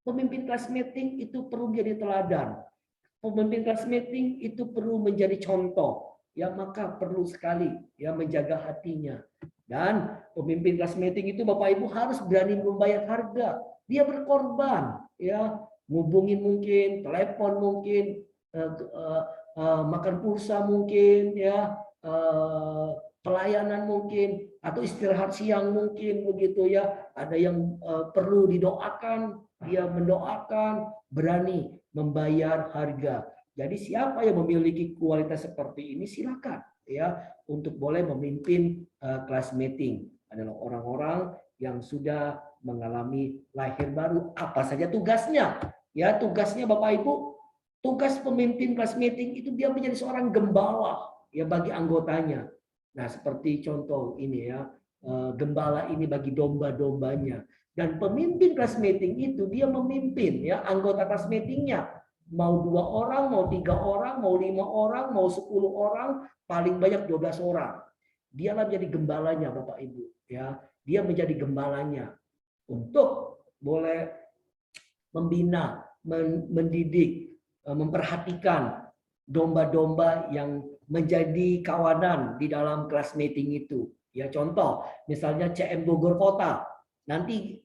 pemimpin kelas meeting itu perlu menjadi teladan. Pemimpin kelas meeting itu perlu menjadi contoh. Ya, maka perlu sekali ya menjaga hatinya. Dan pemimpin kelas meeting itu Bapak Ibu harus berani membayar harga. Dia berkorban, ya, ngubungin mungkin, telepon mungkin, makan pulsa mungkin, ya, pelayanan mungkin, atau istirahat siang mungkin begitu ya. Ada yang perlu didoakan, dia mendoakan, berani membayar harga. Jadi siapa yang memiliki kualitas seperti ini silakan ya untuk boleh memimpin kelas meeting. Adalah orang-orang yang sudah mengalami lahir baru. Apa saja tugasnya? Ya, tugasnya Bapak Ibu, tugas pemimpin kelas meeting itu dia menjadi seorang gembala ya bagi anggotanya. Nah, seperti contoh ini ya, gembala ini bagi domba-dombanya. Dan pemimpin kelas meeting itu dia memimpin ya anggota kelas meetingnya. Mau 2 orang, mau 3 orang, mau 5 orang, mau 10 orang, paling banyak 12 orang. Dialah menjadi gembalanya Bapak Ibu ya. Dia menjadi gembalanya untuk boleh membina, mendidik, memperhatikan domba-domba yang menjadi kawanan di dalam kelas meeting itu. Ya contoh, misalnya CM Bogor Kota, nanti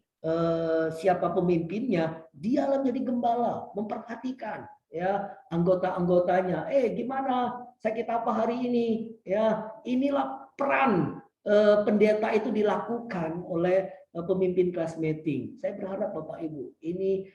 siapa pemimpinnya, dialah menjadi gembala, memperhatikan ya anggota-anggotanya. Gimana sakit apa hari ini? Ya, inilah peran pendeta itu dilakukan oleh pemimpin kelas meeting. Saya berharap Bapak Ibu, ini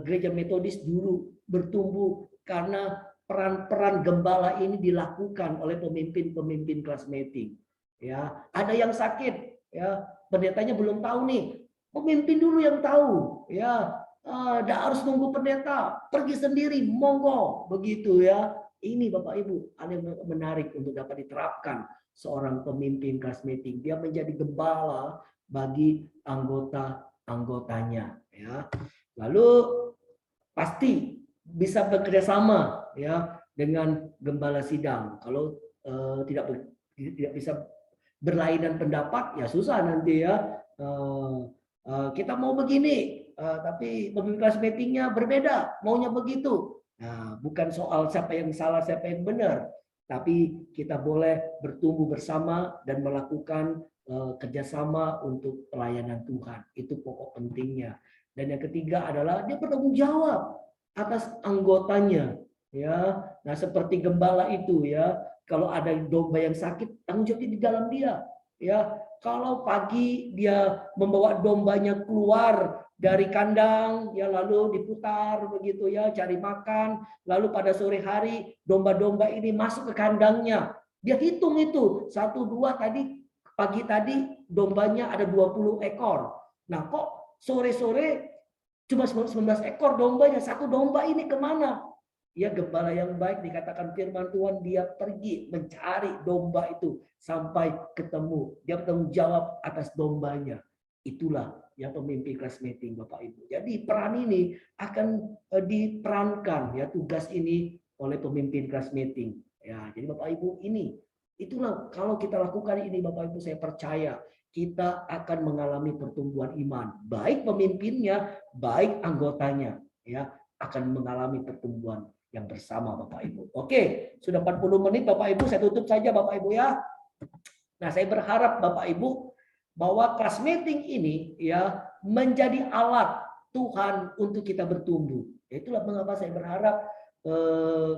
gereja metodis dulu bertumbuh karena peran-peran gembala ini dilakukan oleh pemimpin-pemimpin kelas meeting. Ya, ada yang sakit, ya pendetanya belum tahu nih, pemimpin dulu yang tahu, ya. Tidak harus nunggu pendeta, pergi sendiri, monggo, begitu ya. Ini Bapak Ibu, ada yang menarik untuk dapat diterapkan seorang pemimpin kelas meeting. Dia menjadi gembala bagi anggota-anggotanya, ya. Lalu pasti bisa bekerja sama ya dengan gembala sidang. Kalau tidak bisa berlainan pendapat ya susah nanti ya. Kita mau begini, tapi pemimpin kelas meetingnya berbeda, maunya begitu. Nah, bukan soal siapa yang salah, siapa yang benar, tapi kita boleh bertumbuh bersama dan melakukan kerjasama untuk pelayanan Tuhan. Itu pokok pentingnya. Dan yang ketiga adalah dia bertanggung jawab atas anggotanya. Ya, nah seperti gembala itu ya, kalau ada domba yang sakit, tanggung jawabnya di dalam dia. Ya, kalau pagi dia membawa dombanya keluar dari kandang, ya lalu diputar begitu ya, cari makan. Lalu pada sore hari domba-domba ini masuk ke kandangnya. Dia hitung itu, 1, 2 tadi pagi tadi dombanya ada 20 ekor. Nah kok sore-sore cuma 19 ekor dombanya, 1 domba ini kemana? Ya gembala yang baik dikatakan firman Tuhan, dia pergi mencari domba itu sampai ketemu. Dia bertanggung jawab atas dombanya. Itulah yang pemimpin kelas meeting Bapak Ibu. Jadi peran ini akan diperankan ya tugas ini oleh pemimpin kelas meeting. Ya, jadi Bapak Ibu ini itulah kalau kita lakukan ini Bapak Ibu, saya percaya kita akan mengalami pertumbuhan iman. Baik pemimpinnya, baik anggotanya ya akan mengalami pertumbuhan yang bersama Bapak Ibu. Oke, sudah 40 menit Bapak Ibu, saya tutup saja Bapak Ibu ya. Nah, saya berharap Bapak Ibu bahwa kelas meeting ini ya menjadi alat Tuhan untuk kita bertumbuh. Itulah mengapa saya berharap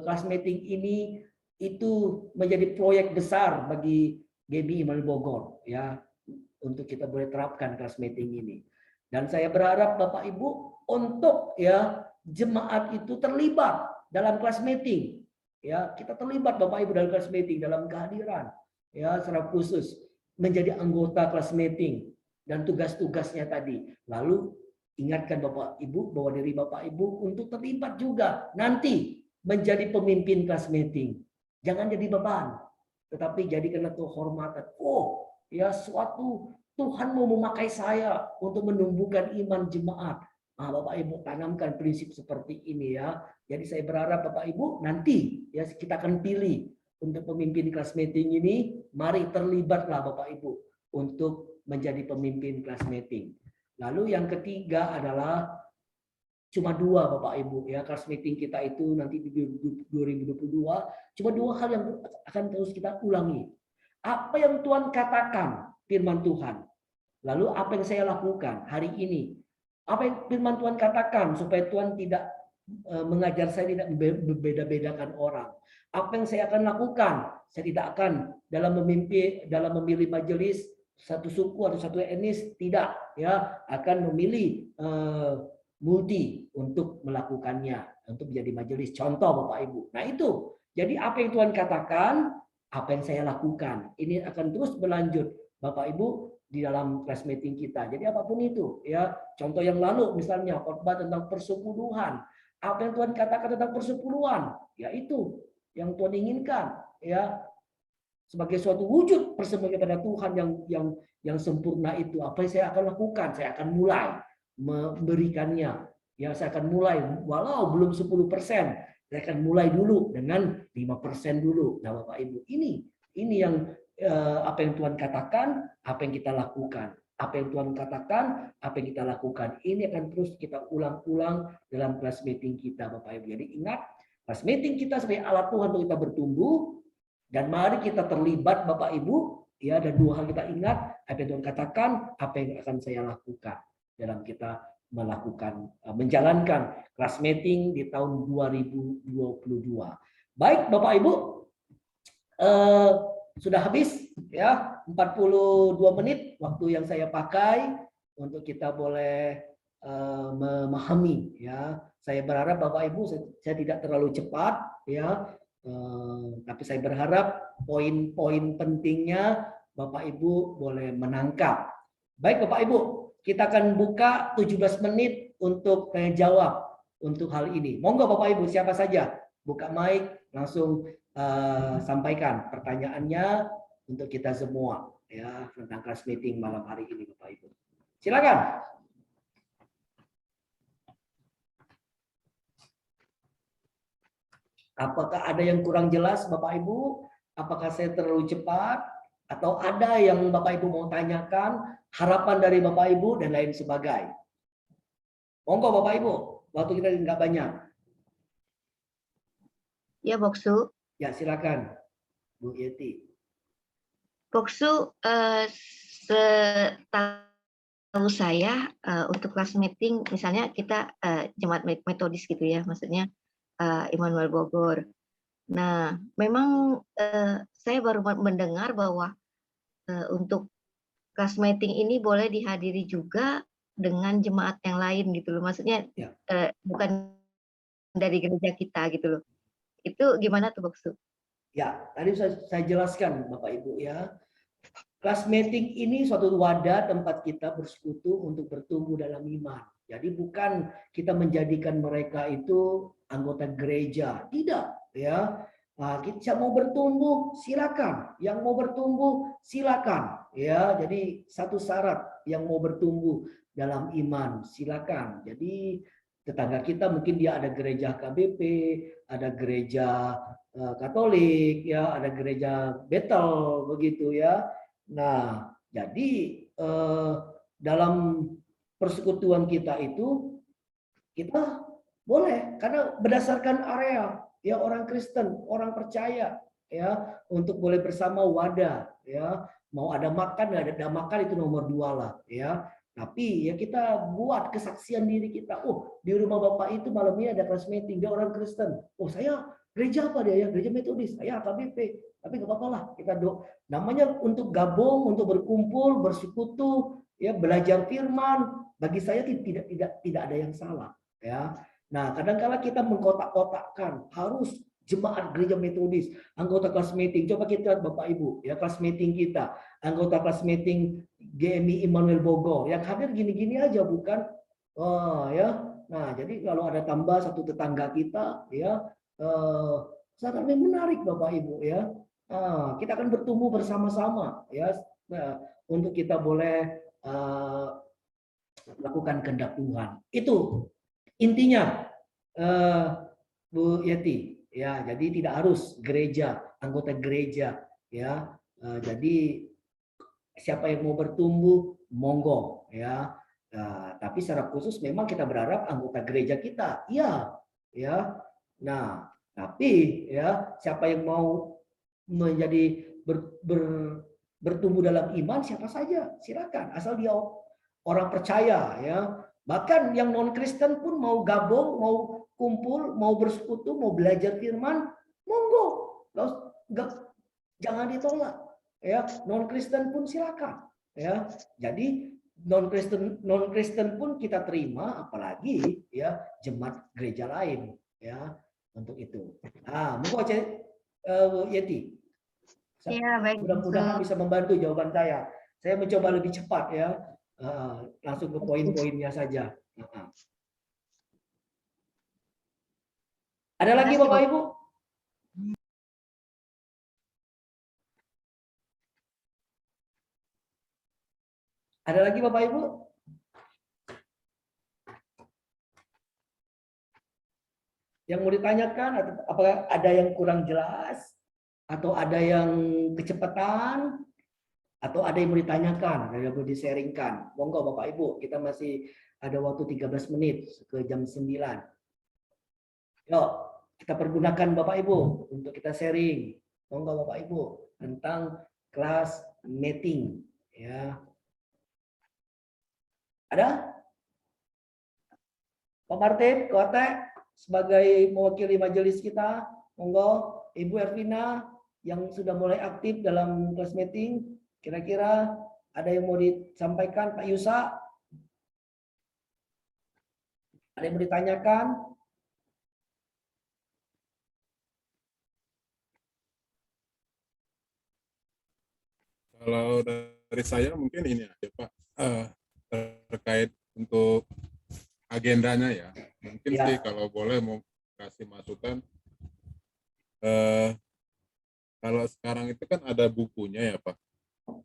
kelas meeting ini itu menjadi proyek besar bagi GBI Immanuel Bogor ya, untuk kita boleh terapkan kelas meeting ini. Dan saya berharap Bapak Ibu untuk ya jemaat itu terlibat dalam kelas meeting. Ya, kita terlibat Bapak Ibu dalam kelas meeting, dalam kehadiran ya secara khusus menjadi anggota kelas meeting dan tugas-tugasnya tadi. Lalu ingatkan Bapak Ibu bahwa diri Bapak Ibu untuk terlibat juga nanti menjadi pemimpin kelas meeting. Jangan jadi beban, tetapi jadikanlah kehormatan. Oh, ya suatu Tuhan mau memakai saya untuk menumbuhkan iman jemaat. Nah, Bapak Ibu tanamkan prinsip seperti ini ya. Jadi saya berharap Bapak Ibu nanti ya kita akan pilih untuk pemimpin kelas meeting ini. Mari terlibatlah Bapak Ibu untuk menjadi pemimpin kelas meeting. Lalu yang ketiga adalah cuma 2 Bapak Ibu ya, kelas meeting kita itu nanti di 2022 cuma 2 hal yang akan terus kita ulangi. Apa yang Tuhan katakan firman Tuhan. Lalu apa yang saya lakukan hari ini? Apa yang firman Tuhan katakan supaya Tuhan tidak mengajar saya tidak berbeda-bedakan orang. Apa yang saya akan lakukan? Saya tidak akan dalam memilih majelis satu suku atau satu etnis, tidak ya, akan memilih multi untuk melakukannya, untuk menjadi majelis contoh Bapak Ibu. Nah itu, jadi apa yang Tuhan katakan, apa yang saya lakukan, ini akan terus berlanjut Bapak Ibu di dalam kelas meeting kita. Jadi apapun itu ya, contoh yang lalu misalnya khotbah tentang persekutuan, Apa yang Tuhan katakan tentang persepuluhan, ya itu yang Tuhan inginkan, ya, sebagai suatu wujud persembahan kepada Tuhan yang sempurna itu. Apa yang saya akan lakukan? Saya akan mulai memberikannya. Ya, saya akan mulai walau belum 10%, saya akan mulai dulu dengan 5% dulu. Nah, Bapak Ibu, ini yang apa yang Tuhan katakan, apa yang kita lakukan. Apa yang Tuhan katakan, apa yang kita lakukan. Ini akan terus kita ulang-ulang dalam kelas meeting kita, Bapak Ibu. Jadi ingat, kelas meeting kita sebagai alat Tuhan untuk kita bertumbuh, dan mari kita terlibat, Bapak Ibu, ya, dan dua hal kita ingat, apa yang Tuhan katakan, apa yang akan saya lakukan dalam kita melakukan, menjalankan kelas meeting di tahun 2022. Baik, Bapak Ibu, sudah habis ya 42 menit waktu yang saya pakai untuk kita boleh memahami, ya. Saya berharap Bapak Ibu, saya tidak terlalu cepat, ya. Tapi saya berharap poin-poin pentingnya Bapak Ibu boleh menangkap. Baik Bapak Ibu, kita akan buka 17 menit untuk tanya jawab untuk hal ini. Monggo Bapak Ibu, siapa saja buka mic, langsung sampaikan pertanyaannya untuk kita semua, ya, tentang kelas meeting malam hari ini Bapak Ibu. Silakan. Apakah ada yang kurang jelas Bapak Ibu? Apakah saya terlalu cepat? Atau ada yang Bapak Ibu mau tanyakan, harapan dari Bapak Ibu, dan lain sebagainya. Monggo Bapak Ibu, waktu kita nggak banyak. Ya, Boksu. Ya, silakan, Bu Yeti. Boksu, setahu saya untuk kelas meeting, misalnya kita jemaat metodis gitu ya, maksudnya Immanuel Bogor. Nah, memang saya baru mendengar bahwa untuk kelas meeting ini boleh dihadiri juga dengan jemaat yang lain gitu loh. Maksudnya ya, bukan dari gereja kita gitu loh. Itu gimana tuh Boksu? Ya, tadi saya jelaskan Bapak Ibu, ya. Kelas meeting ini suatu wadah tempat kita bersekutu untuk bertumbuh dalam iman. Jadi bukan kita menjadikan mereka itu anggota gereja, tidak, ya. Nah, kita mau bertumbuh silakan, yang mau bertumbuh silakan, ya. Jadi satu syarat, yang mau bertumbuh dalam iman silakan. Jadi tetangga kita mungkin dia ada gereja KBP, ada gereja Katolik, ya, ada gereja Bethel, begitu ya. Nah, jadi dalam persekutuan kita itu kita boleh, karena berdasarkan area, ya, orang Kristen, orang percaya, ya, untuk boleh bersama wadah, ya. Mau ada makan, nggak ada makan itu nomor 2 lah, ya. Tapi ya kita buat kesaksian diri kita. Oh, di rumah Bapak itu malam ini ada kelas meeting, dia orang Kristen. Oh, saya gereja apa dia ya? Gereja Metodis. Saya AKBP. Tapi nggak apa-apa lah, kita namanya untuk gabung, untuk berkumpul, bersekutu, ya, belajar firman. Bagi saya tidak ada yang salah, ya. Nah, kadang-kala kita mengkotak-kotakkan, harus jemaat gereja Metodis, anggota kelas meeting. Coba kita lihat Bapak Ibu, ya, kelas meeting kita, anggota kelas meeting GMI Immanuel Bogor, yang hadir gini-gini aja, bukan? Oh, ya. Nah, jadi kalau ada tambah satu tetangga kita, ya, sangat menarik Bapak Ibu, ya. Kita akan bertumbuh bersama-sama, ya, untuk kita boleh lakukan kehendak Tuhan. Itu intinya, Bu Yeti, ya. Jadi tidak harus gereja, anggota gereja, ya. Jadi siapa yang mau bertumbuh, monggo, ya. Tapi secara khusus memang kita berharap anggota gereja kita, iya, ya. Nah, tapi ya siapa yang mau menjadi bertumbuh dalam iman, siapa saja silakan, asal dia orang percaya, ya. Bahkan yang non Kristen pun mau gabung, mau kumpul, mau bersekutu, mau belajar firman, monggo, jangan ditolak, ya. Non Kristen pun silakan, ya. Jadi non Kristen pun kita terima, apalagi ya jemaat gereja lain, ya, untuk itu. Monggo Yeti. Ya, baik. Mudah-mudahan bisa membantu jawaban saya. Saya mencoba lebih cepat, ya. Langsung ke poin-poinnya saja. Ada lagi Makasih, Bapak Ibu? Ada lagi Bapak Ibu? Yang mau ditanyakan, atau apakah ada yang kurang jelas, atau ada yang kecepatan, atau ada yang mau ditanyakan, ada yang mau di-sharingkan. Monggo Bapak Ibu, kita masih ada waktu 13 menit ke jam 9. Yuk, kita pergunakan Bapak Ibu untuk kita sharing. Monggo Bapak Ibu tentang kelas meeting, ya. Ada? Pak Martin, Kote, sebagai mewakili majelis kita, monggo Ibu Ervina yang sudah mulai aktif dalam kelas meeting, kira-kira ada yang mau disampaikan, Pak Yusa? Ada yang mau ditanyakan? Kalau dari saya mungkin ini aja Pak, terkait untuk agendanya ya. Mungkin Ya. sih kalau boleh mau kasih masukan, kalau sekarang itu kan ada bukunya ya Pak,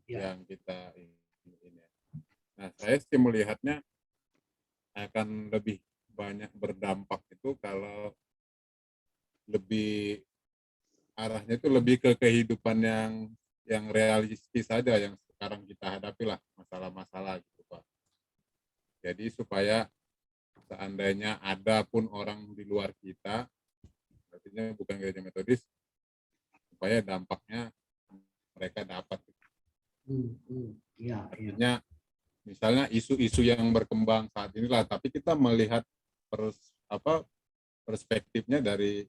Ya. yang kita ini. Nah saya sih melihatnya akan lebih banyak berdampak itu kalau lebih arahnya itu lebih ke kehidupan yang realistis saja yang sekarang kita hadapi lah, masalah-masalah gitu Pak. Jadi supaya seandainya ada pun orang di luar kita, artinya bukan gereja metodis, supaya dampaknya mereka dapat. Ya, Artinya misalnya isu-isu yang berkembang saat inilah, tapi kita melihat perspektifnya dari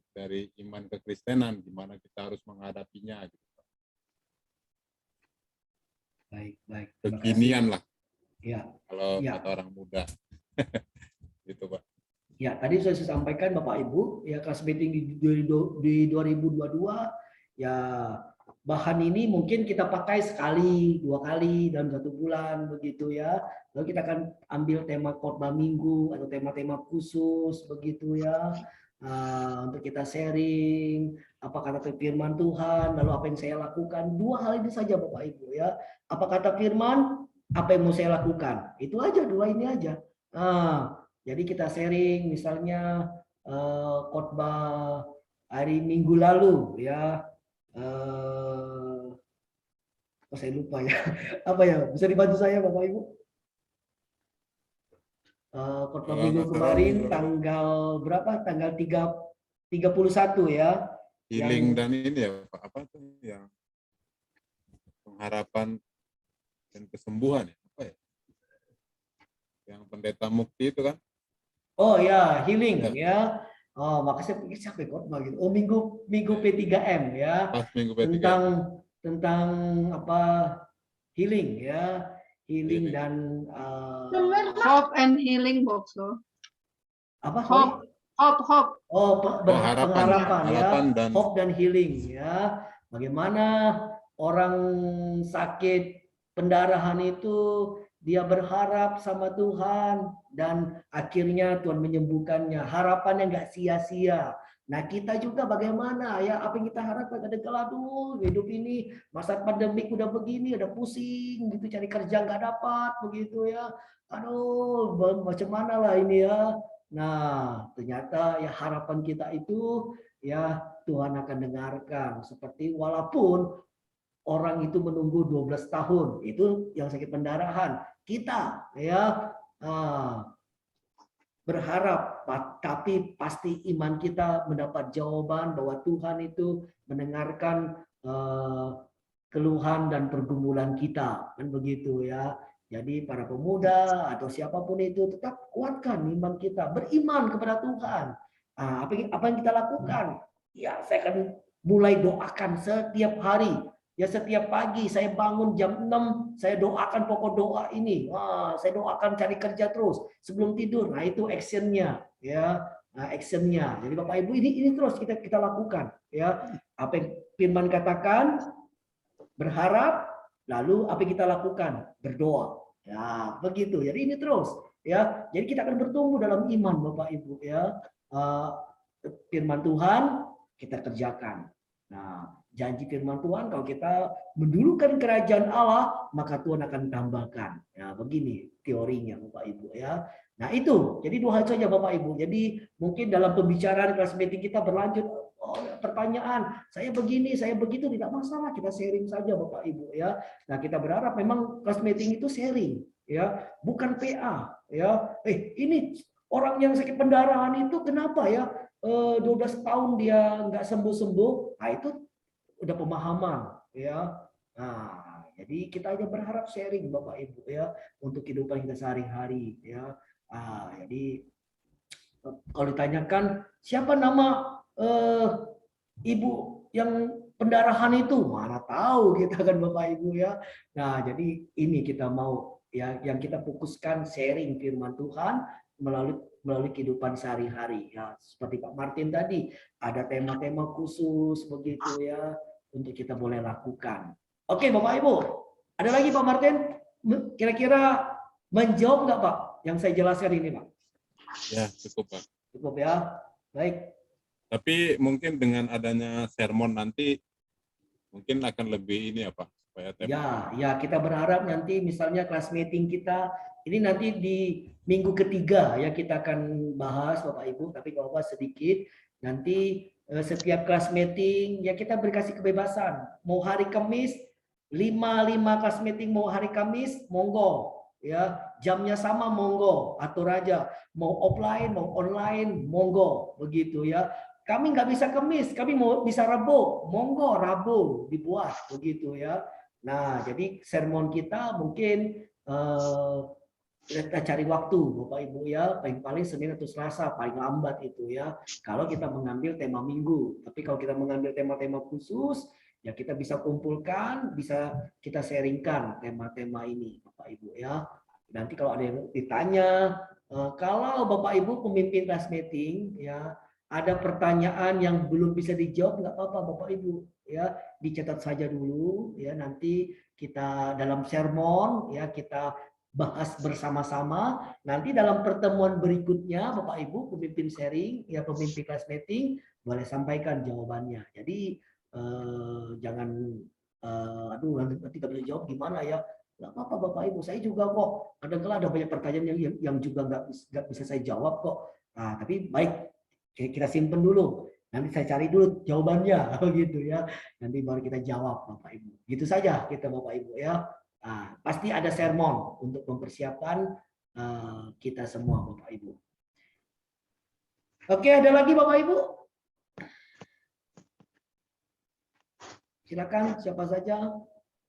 iman kekristenan, gimana kita harus menghadapinya gitu. Baik. Kekinian lah, Ya. kalau Ya. kata orang muda. Gitu Pak. Ya, tadi saya sampaikan Bapak Ibu, ya kelas meeting di 2022, ya bahan ini mungkin kita pakai sekali, 2 kali dalam 1 bulan begitu ya. Lalu kita akan ambil tema khotbah minggu atau tema-tema khusus begitu ya. Untuk kita sharing apa kata firman Tuhan, lalu apa yang saya lakukan. 2 hal ini saja Bapak Ibu ya. Apa kata firman, apa yang mau saya lakukan. Itu aja, 2 ini aja. Jadi kita sharing misalnya khotbah hari Minggu lalu ya. Saya lupa ya. Apa ya? Bisa dibantu saya Bapak Ibu? Khotbah Kalau Minggu nggak salah kemarin tanggal berapa? Tanggal 31 ya. healing dan ini ya Pak, apa tuh yang pengharapan dan kesembuhan ya, apa ya? Yang pendeta Mukti itu kan? Oh ya, healing Ya, ya. Oh, makasih pikir siapa khotbah gitu. Oh, minggu P3M ya. pas minggu P3 Tentang ya. tentang apa? Healing ya. Healing Healing. dan Hope and healing also. apa? Hope. Oh, harapan, pengharapan ya. harapan dan Hope dan healing ya. Bagaimana orang sakit pendarahan itu dia berharap sama Tuhan dan akhirnya Tuhan menyembuhkannya. Harapannya nggak sia-sia. Nah kita juga bagaimana ya, apa yang kita harapkan, ada aduh hidup ini masa pandemik udah begini, udah pusing gitu, cari kerja nggak dapat begitu ya. Aduh macam mana lah ini ya. Nah ternyata ya harapan kita itu ya Tuhan akan dengarkan. Seperti walaupun orang itu menunggu 12 tahun, itu yang sakit pendarahan. Kita ya berharap, tapi pasti iman kita mendapat jawaban bahwa Tuhan itu mendengarkan keluhan dan pergumulan kita, kan begitu ya. Jadi para pemuda atau siapapun itu tetap kuatkan iman kita, beriman kepada Tuhan. Apa yang kita lakukan? Ya, saya akan mulai doakan setiap hari. Ya setiap pagi saya bangun jam 6, saya doakan pokok doa ini. Saya doakan cari kerja terus sebelum tidur. Nah, itu actionnya ya. Nah, actionnya. Jadi Bapak Ibu ini terus kita lakukan ya. Apa yang firman katakan, berharap, lalu apa yang kita lakukan? Berdoa. Ya, begitu. Jadi ini terus ya. Jadi kita akan bertumbuh dalam iman Bapak Ibu ya. firman Tuhan kita kerjakan. Nah, janji firman Tuhan kalau kita mendulukan kerajaan Allah, maka Tuhan akan tambahkan. Ya, begini teorinya Bapak Ibu ya. Nah, itu. Jadi 2 hal saja Bapak Ibu. Jadi mungkin dalam pembicaraan kelas meeting kita berlanjut pertanyaan, saya begini, saya begitu, tidak masalah, kita sharing saja Bapak Ibu ya. Nah, kita berharap memang kelas meeting itu sharing ya, bukan PA ya. Ini orang yang sakit pendarahan itu kenapa ya? 12 tahun dia nggak sembuh-sembuh, nah itu udah pemahaman ya. Nah, jadi kita aja berharap sharing Bapak Ibu ya untuk kehidupan kita sehari-hari ya. Jadi kalau ditanyakan siapa nama ibu yang pendarahan itu, mana tahu kita kan Bapak Ibu ya. Nah, jadi ini kita mau ya yang kita fokuskan sharing firman Tuhan melalui kehidupan sehari-hari ya, seperti Pak Martin tadi ada tema-tema khusus begitu ya untuk kita boleh lakukan. Oke Bapak Ibu, ada lagi Pak Martin kira-kira menjawab nggak Pak yang saya jelaskan ini Pak? Ya, cukup Pak. Cukup ya, baik. Tapi mungkin dengan adanya sermon nanti mungkin akan lebih ini ya Pak, supaya Ya kita berharap nanti misalnya kelas meeting kita ini nanti di minggu ketiga ya kita akan bahas Bapak Ibu, tapi kalau Bapak sedikit nanti setiap kelas meeting ya kita berkasih kebebasan. Mau hari Kamis 5 kelas meeting, mau hari Kamis monggo ya, jamnya sama monggo, atur aja. Mau offline mau online monggo begitu ya. Kami nggak bisa Kamis, kami mau bisa Rabu, monggo Rabu dibuat begitu ya. Nah, jadi sermon kita mungkin kita cari waktu Bapak Ibu ya, paling Senin atau Selasa paling lambat itu ya. Kalau kita mengambil tema minggu, tapi kalau kita mengambil tema-tema khusus, ya kita bisa kumpulkan, bisa kita sharingkan tema-tema ini Bapak Ibu ya. Nanti kalau ada yang ditanya, kalau Bapak Ibu pemimpin kelas meeting ya, ada pertanyaan yang belum bisa dijawab, nggak apa-apa Bapak Ibu ya, dicatat saja dulu ya, nanti kita dalam sermon ya kita bahas bersama-sama. Nanti dalam pertemuan berikutnya Bapak Ibu pemimpin sharing ya, pemimpin kelas meeting boleh sampaikan jawabannya. Jadi jangan aduh nanti tidak bisa jawab gimana ya, nggak apa-apa Bapak Ibu, saya juga kok kadang-kadang ada banyak pertanyaan yang juga nggak bisa saya jawab kok. Nah, tapi baik, kita simpen dulu, nanti saya cari dulu jawabannya gitu ya, nanti baru kita jawab Bapak Ibu. Gitu saja kita Bapak Ibu ya. Nah, pasti ada sermon untuk mempersiapkan kita semua Bapak Ibu. Oke, ada lagi Bapak Ibu? Silakan siapa saja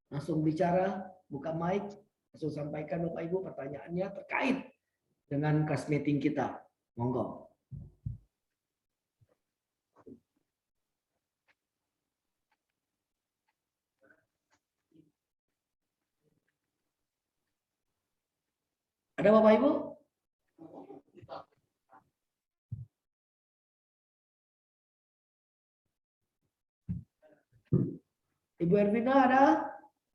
langsung bicara, buka mic, langsung sampaikan Bapak Ibu pertanyaannya terkait dengan kelas meeting kita. Monggo. Ada Bapak Ibu? Ibu Ervina ada?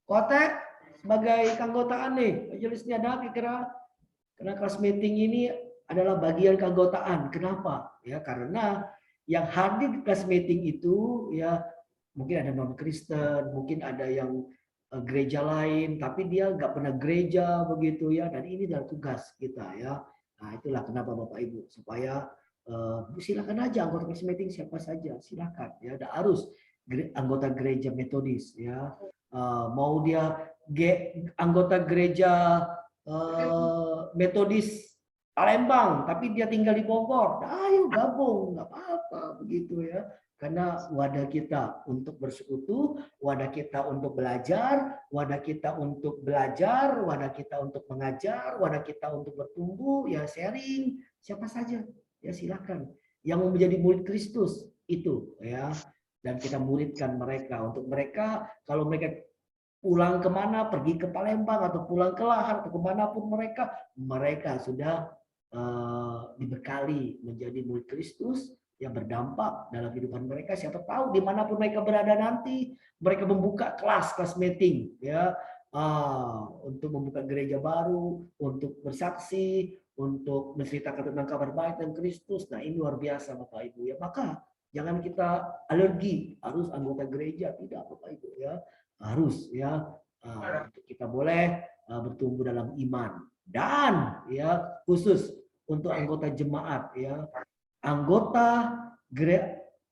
Kotek sebagai keanggotaan nih, majelisnya ada kira-kira, karena kelas meeting ini adalah bagian keanggotaan. Kenapa? Ya karena yang hadir di kelas meeting itu ya mungkin ada non Kristen, mungkin ada yang gereja lain, tapi dia nggak pernah gereja begitu ya. Dan ini adalah tugas kita ya. Nah itulah kenapa Bapak Ibu supaya silakan aja anggota kelas meeting siapa saja silakan ya. Ada harus anggota gereja Metodis ya. Mau dia anggota gereja Metodis Palembang tapi dia tinggal di Bogor, nah, ayo gabung, nggak apa-apa begitu ya. Karena wadah kita untuk bersekutu, wadah kita untuk belajar, wadah kita untuk belajar, wadah kita untuk mengajar, wadah kita untuk bertumbuh, ya sharing siapa saja ya silakan. Yang mau menjadi murid Kristus itu ya, dan kita muridkan mereka. Untuk mereka kalau mereka pulang kemana, pergi ke Palembang atau pulang ke Lahar atau kemanapun mereka sudah dibekali menjadi murid Kristus yang berdampak dalam kehidupan mereka. Siapa tahu dimanapun mereka berada nanti mereka membuka kelas meeting ya, untuk membuka gereja baru, untuk bersaksi, untuk menceritakan tentang kabar baik dan Kristus. Nah, ini luar biasa Bapak Ibu ya. Maka jangan kita alergi harus anggota gereja, tidak Bapak Ibu ya. Harus ya kita boleh bertumbuh dalam iman. Dan ya khusus untuk anggota jemaat ya. Anggota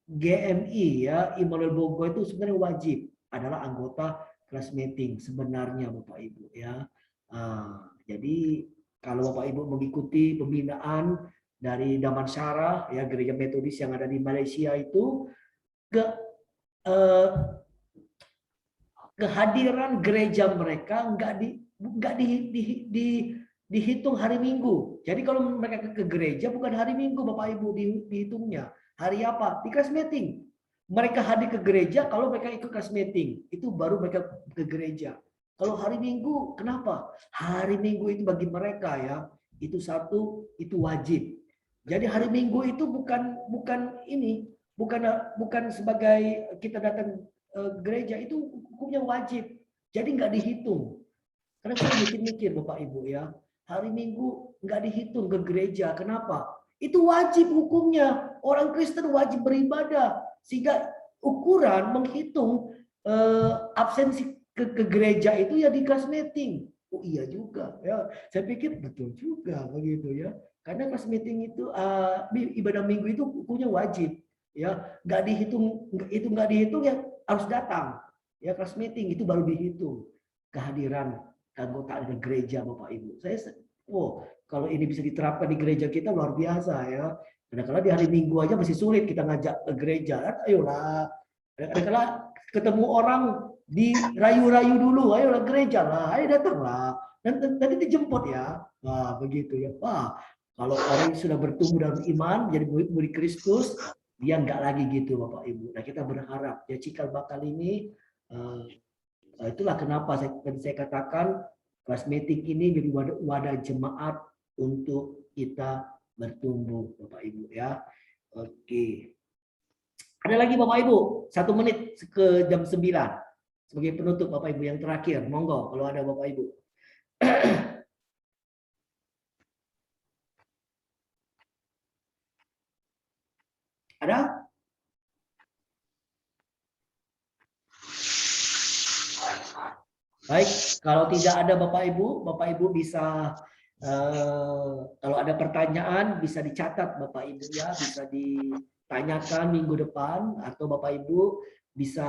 GMI ya, Immanuel Bogor itu sebenarnya wajib adalah anggota kelas meeting sebenarnya Bapak Ibu ya. Jadi kalau Bapak Ibu mengikuti pembinaan dari Damansara ya, gereja metodis yang ada di Malaysia itu, kehadiran gereja mereka nggak dihitung hari Minggu. Jadi kalau mereka ke gereja bukan hari Minggu Bapak Ibu dihitungnya. Hari apa? Di kelas meeting. Mereka hadir ke gereja kalau mereka ikut kelas meeting. Itu baru mereka ke gereja. Kalau hari Minggu, kenapa? Hari Minggu itu bagi mereka ya, itu satu, itu wajib. Jadi hari Minggu itu bukan sebagai kita datang gereja, itu hukumnya wajib. Jadi nggak dihitung. Karena saya mikir-mikir Bapak Ibu ya, hari Minggu nggak dihitung ke gereja. Kenapa? Itu wajib hukumnya. Orang Kristen wajib beribadah. Sehingga ukuran menghitung absensi ke gereja itu ya di kelas meeting. Oh iya juga ya. Saya pikir betul juga begitu ya. Karena kelas meeting itu ibadah minggu itu hukumnya wajib ya. Nggak dihitung ya harus datang. Ya kelas meeting itu baru dihitung kehadiran anggota di gereja Bapak Ibu. Kalau ini bisa diterapkan di gereja kita luar biasa ya. Kadang-kadang di hari Minggu aja masih sulit kita ngajak ke gereja. Ayolah. Kadang-kadang ketemu orang dirayu-rayu dulu, ayolah gereja lah, ayo datanglah. Dan nanti dijemput ya. Wah, begitu ya. Wah, kalau orang yang sudah bertumbuh dalam iman, jadi murid Kristus, dia nggak lagi gitu Bapak Ibu. Nah, kita berharap ya cikal bakal ini itulah kenapa saya katakan kelas meeting ini jadi wadah jemaat untuk kita bertumbuh Bapak Ibu ya. Oke. Ada lagi Bapak Ibu, 1 menit ke jam 9 sebagai penutup Bapak Ibu yang terakhir. Monggo kalau ada Bapak Ibu. Ada? Baik, kalau tidak ada Bapak Ibu bisa kalau ada pertanyaan bisa dicatat Bapak Ibu ya, bisa ditanyakan minggu depan atau Bapak Ibu bisa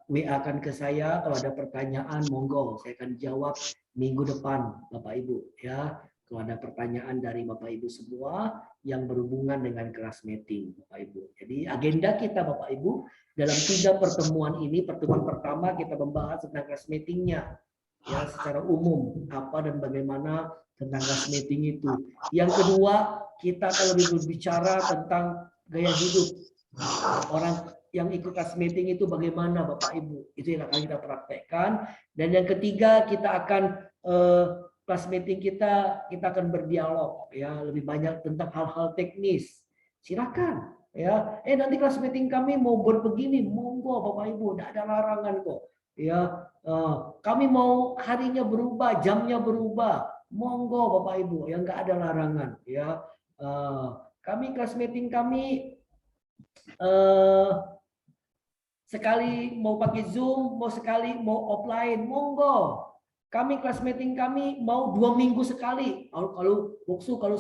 WA-kan ke saya kalau ada pertanyaan, monggo saya akan jawab minggu depan Bapak Ibu ya. Kalau ada pertanyaan dari Bapak Ibu semua yang berhubungan dengan kelas meeting Bapak Ibu. Jadi agenda kita Bapak Ibu dalam 3 pertemuan ini, pertemuan pertama kita membahas tentang kelas meetingnya ya secara umum apa dan bagaimana tentang kelas meeting itu. Yang kedua kita akan lebih berbicara tentang gaya hidup orang yang ikut kelas meeting itu bagaimana Bapak Ibu, itu yang akan kita praktekkan. Dan yang ketiga kita akan kelas meeting kita akan berdialog ya lebih banyak tentang hal-hal teknis. Silakan ya. Nanti kelas meeting kami mau begini, monggo Bapak Ibu, tidak ada larangan kok. Ya, kami mau harinya berubah, jamnya berubah, monggo Bapak Ibu, yang nggak ada larangan ya. Kami kelas meeting kami sekali mau pakai Zoom, sekali mau offline, monggo. Kami kelas meeting kami mau 2 minggu sekali. Kalau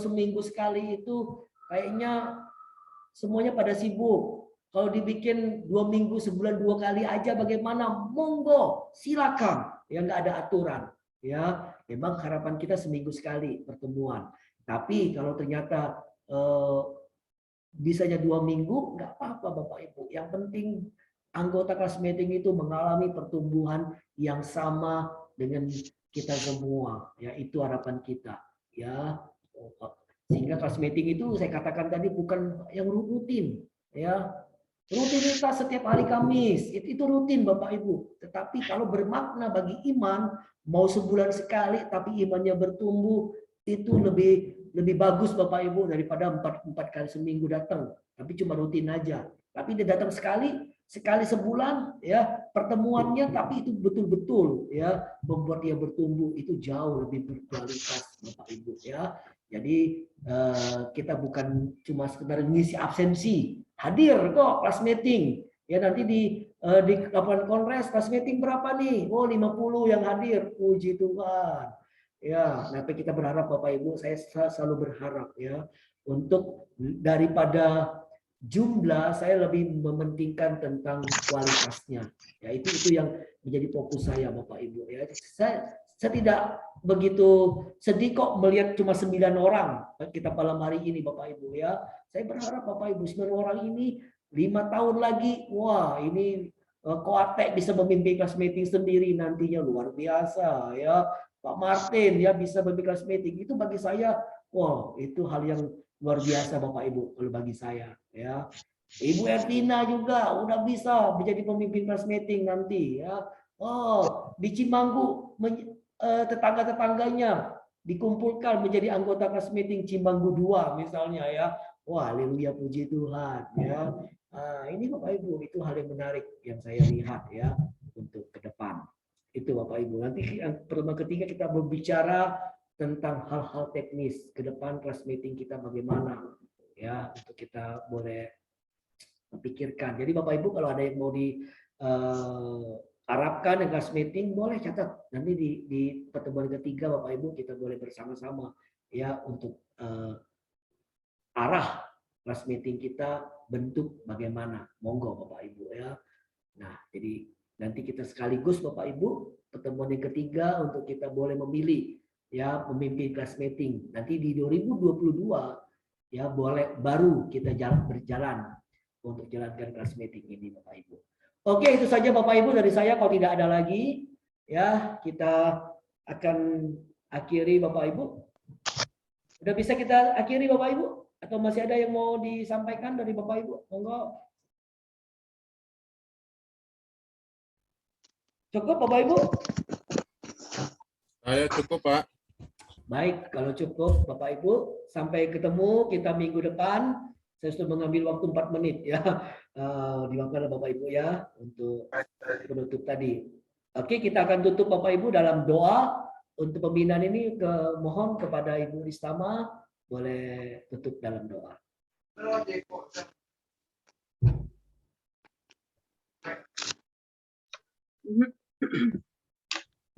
seminggu sekali itu kayaknya semuanya pada sibuk. Kalau dibikin 2 minggu sebulan 2 kali aja bagaimana? Monggo, silakan. Ya nggak ada aturan. Ya, memang harapan kita seminggu sekali pertemuan. Tapi kalau ternyata bisanya 2 minggu, nggak apa-apa Bapak Ibu. Yang penting anggota kelas meeting itu mengalami pertumbuhan yang sama dengan kita semua. Ya, itu harapan kita. Ya, sehingga kelas meeting itu saya katakan tadi bukan yang rutin. Ya, rutinitas setiap hari Kamis itu rutin Bapak Ibu. Tetapi kalau bermakna bagi iman, mau sebulan sekali tapi imannya bertumbuh, itu lebih bagus Bapak Ibu daripada 4 kali seminggu datang. Tapi cuma rutin aja. Tapi dia datang sekali sebulan ya pertemuannya, tapi itu betul-betul ya membuat dia bertumbuh, itu jauh lebih berkualitas Bapak Ibu ya. Jadi kita bukan cuma sekedar ngisi absensi, hadir kok kelas meeting. Ya nanti di lapangan kongres kelas meeting berapa nih? Oh 50 yang hadir. Puji Tuhan. Ya, tapi kita berharap Bapak Ibu, saya selalu berharap ya untuk daripada jumlah, saya lebih mementingkan tentang kualitasnya. Ya itu yang menjadi fokus saya Bapak Ibu ya. Saya tidak begitu sedih kok melihat cuma 9 orang kita malam hari ini Bapak Ibu ya. Saya berharap Bapak Ibu 9 orang ini 5 tahun lagi, wah ini Koate bisa memimpin kelas meeting sendiri nantinya, luar biasa ya. Pak Martin ya bisa memimpin kelas meeting, itu bagi saya, wow itu hal yang luar biasa Bapak Ibu kalau bagi saya ya. Ibu Ertina juga udah bisa menjadi pemimpin kelas meeting nanti ya. Oh di Cimanggu tetangga-tetangganya dikumpulkan menjadi anggota kelas meeting Cimanggu 2 misalnya ya. Wah, haleluya puji Tuhan ya. Ini Bapak Ibu itu hal yang menarik yang saya lihat ya untuk ke depan. Itu Bapak Ibu. Nanti pertemuan ketiga kita berbicara tentang hal-hal teknis ke depan kelas meeting kita bagaimana ya untuk kita boleh pikirkan. Jadi Bapak Ibu kalau ada yang mau di harapkan kelas meeting boleh catat nanti di pertemuan ketiga Bapak Ibu kita boleh bersama-sama ya untuk arah kelas meeting kita bentuk bagaimana, monggo Bapak Ibu ya. Nah jadi nanti kita sekaligus Bapak Ibu pertemuan yang ketiga untuk kita boleh memilih ya pemimpin kelas meeting nanti di 2022 ya boleh baru kita berjalan untuk jalankan kelas meeting ini Bapak Ibu. Oke, itu saja Bapak Ibu dari saya. Kalau tidak ada lagi, ya kita akan akhiri Bapak Ibu. Udah bisa kita akhiri Bapak Ibu? Atau masih ada yang mau disampaikan dari Bapak Ibu? Monggo. Cukup Bapak Ibu? Saya cukup Pak. Baik, kalau cukup Bapak Ibu. Sampai ketemu kita minggu depan. Saya sudah mengambil waktu 4 menit ya. Dimaafkan Bapak Ibu ya untuk penutup tadi. Oke, kita akan tutup Bapak Ibu dalam doa untuk pembinaan ini. Mohon kepada Ibu Listama boleh tutup dalam doa.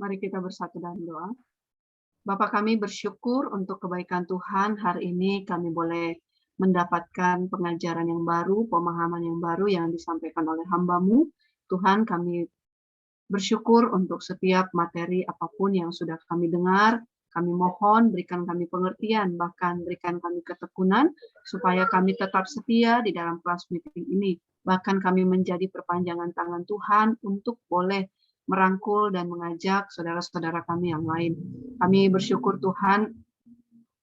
Mari kita bersatu dalam doa. Bapak kami bersyukur untuk kebaikan Tuhan. Hari ini kami boleh mendapatkan pengajaran yang baru, pemahaman yang baru yang disampaikan oleh hamba-Mu. Tuhan, kami bersyukur untuk setiap materi apapun yang sudah kami dengar. Kami mohon berikan kami pengertian, bahkan berikan kami ketekunan, supaya kami tetap setia di dalam kelas meeting ini. Bahkan kami menjadi perpanjangan tangan Tuhan untuk boleh merangkul dan mengajak saudara-saudara kami yang lain. Kami bersyukur Tuhan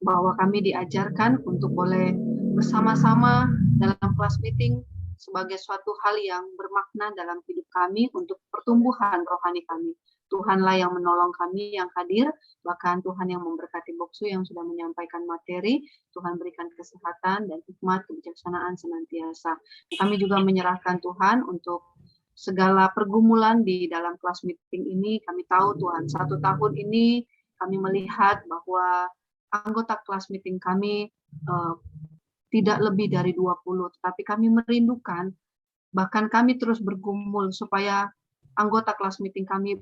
bahwa kami diajarkan untuk boleh bersama-sama dalam kelas meeting sebagai suatu hal yang bermakna dalam hidup kami untuk pertumbuhan rohani kami. Tuhanlah yang menolong kami yang hadir, bahkan Tuhan yang memberkati Boksu yang sudah menyampaikan materi. Tuhan berikan kesehatan dan hikmat kebijaksanaan senantiasa. Kami juga menyerahkan Tuhan untuk segala pergumulan di dalam kelas meeting ini. Kami tahu Tuhan, 1 tahun ini kami melihat bahwa anggota kelas meeting kami tidak lebih dari 20, tetapi kami merindukan, bahkan kami terus bergumul supaya anggota kelas meeting kami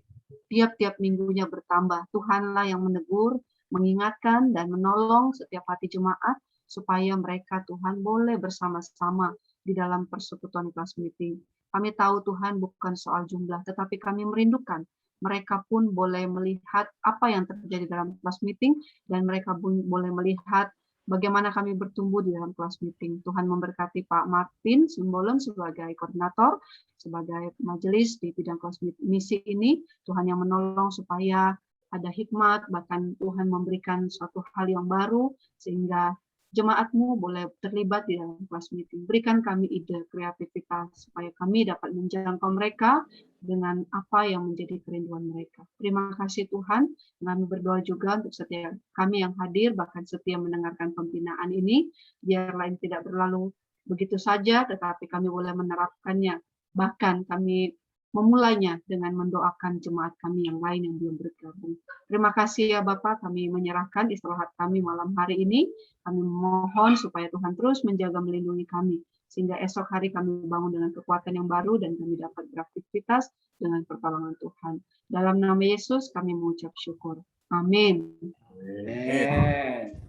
tiap-tiap minggunya bertambah. Tuhanlah yang menegur, mengingatkan, dan menolong setiap hati jemaat, supaya mereka Tuhan boleh bersama-sama di dalam persekutuan kelas meeting. Kami tahu Tuhan bukan soal jumlah, tetapi kami merindukan mereka pun boleh melihat apa yang terjadi dalam kelas meeting, dan mereka pun boleh melihat bagaimana kami bertumbuh di dalam kelas meeting. Tuhan memberkati Pak Martin Simbolon sebagai koordinator, sebagai majelis di bidang kelas misi ini. Tuhan yang menolong supaya ada hikmat, bahkan Tuhan memberikan suatu hal yang baru, sehingga jemaat-Mu boleh terlibat di dalam kelas meeting. Berikan kami ide, kreativitas, supaya kami dapat menjangkau mereka dengan apa yang menjadi kerinduan mereka. Terima kasih Tuhan. Kami berdoa juga untuk setiap kami yang hadir, bahkan setia mendengarkan pembinaan ini, biar lain tidak berlalu begitu saja, tetapi kami boleh menerapkannya. Bahkan kami memulainya dengan mendoakan jemaat kami yang lain yang belum bergabung. Terima kasih ya Bapak, kami menyerahkan istirahat kami malam hari ini. Kami mohon supaya Tuhan terus menjaga melindungi kami, sehingga esok hari kami bangun dengan kekuatan yang baru dan kami dapat beraktivitas dengan pertolongan Tuhan. Dalam nama Yesus kami mengucap syukur. Amin. Amen.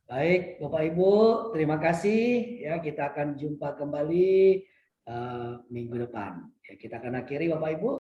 Baik, Bapak Ibu, terima kasih ya. Kita akan jumpa kembali minggu depan. Ya, kita akan akhiri Bapak Ibu.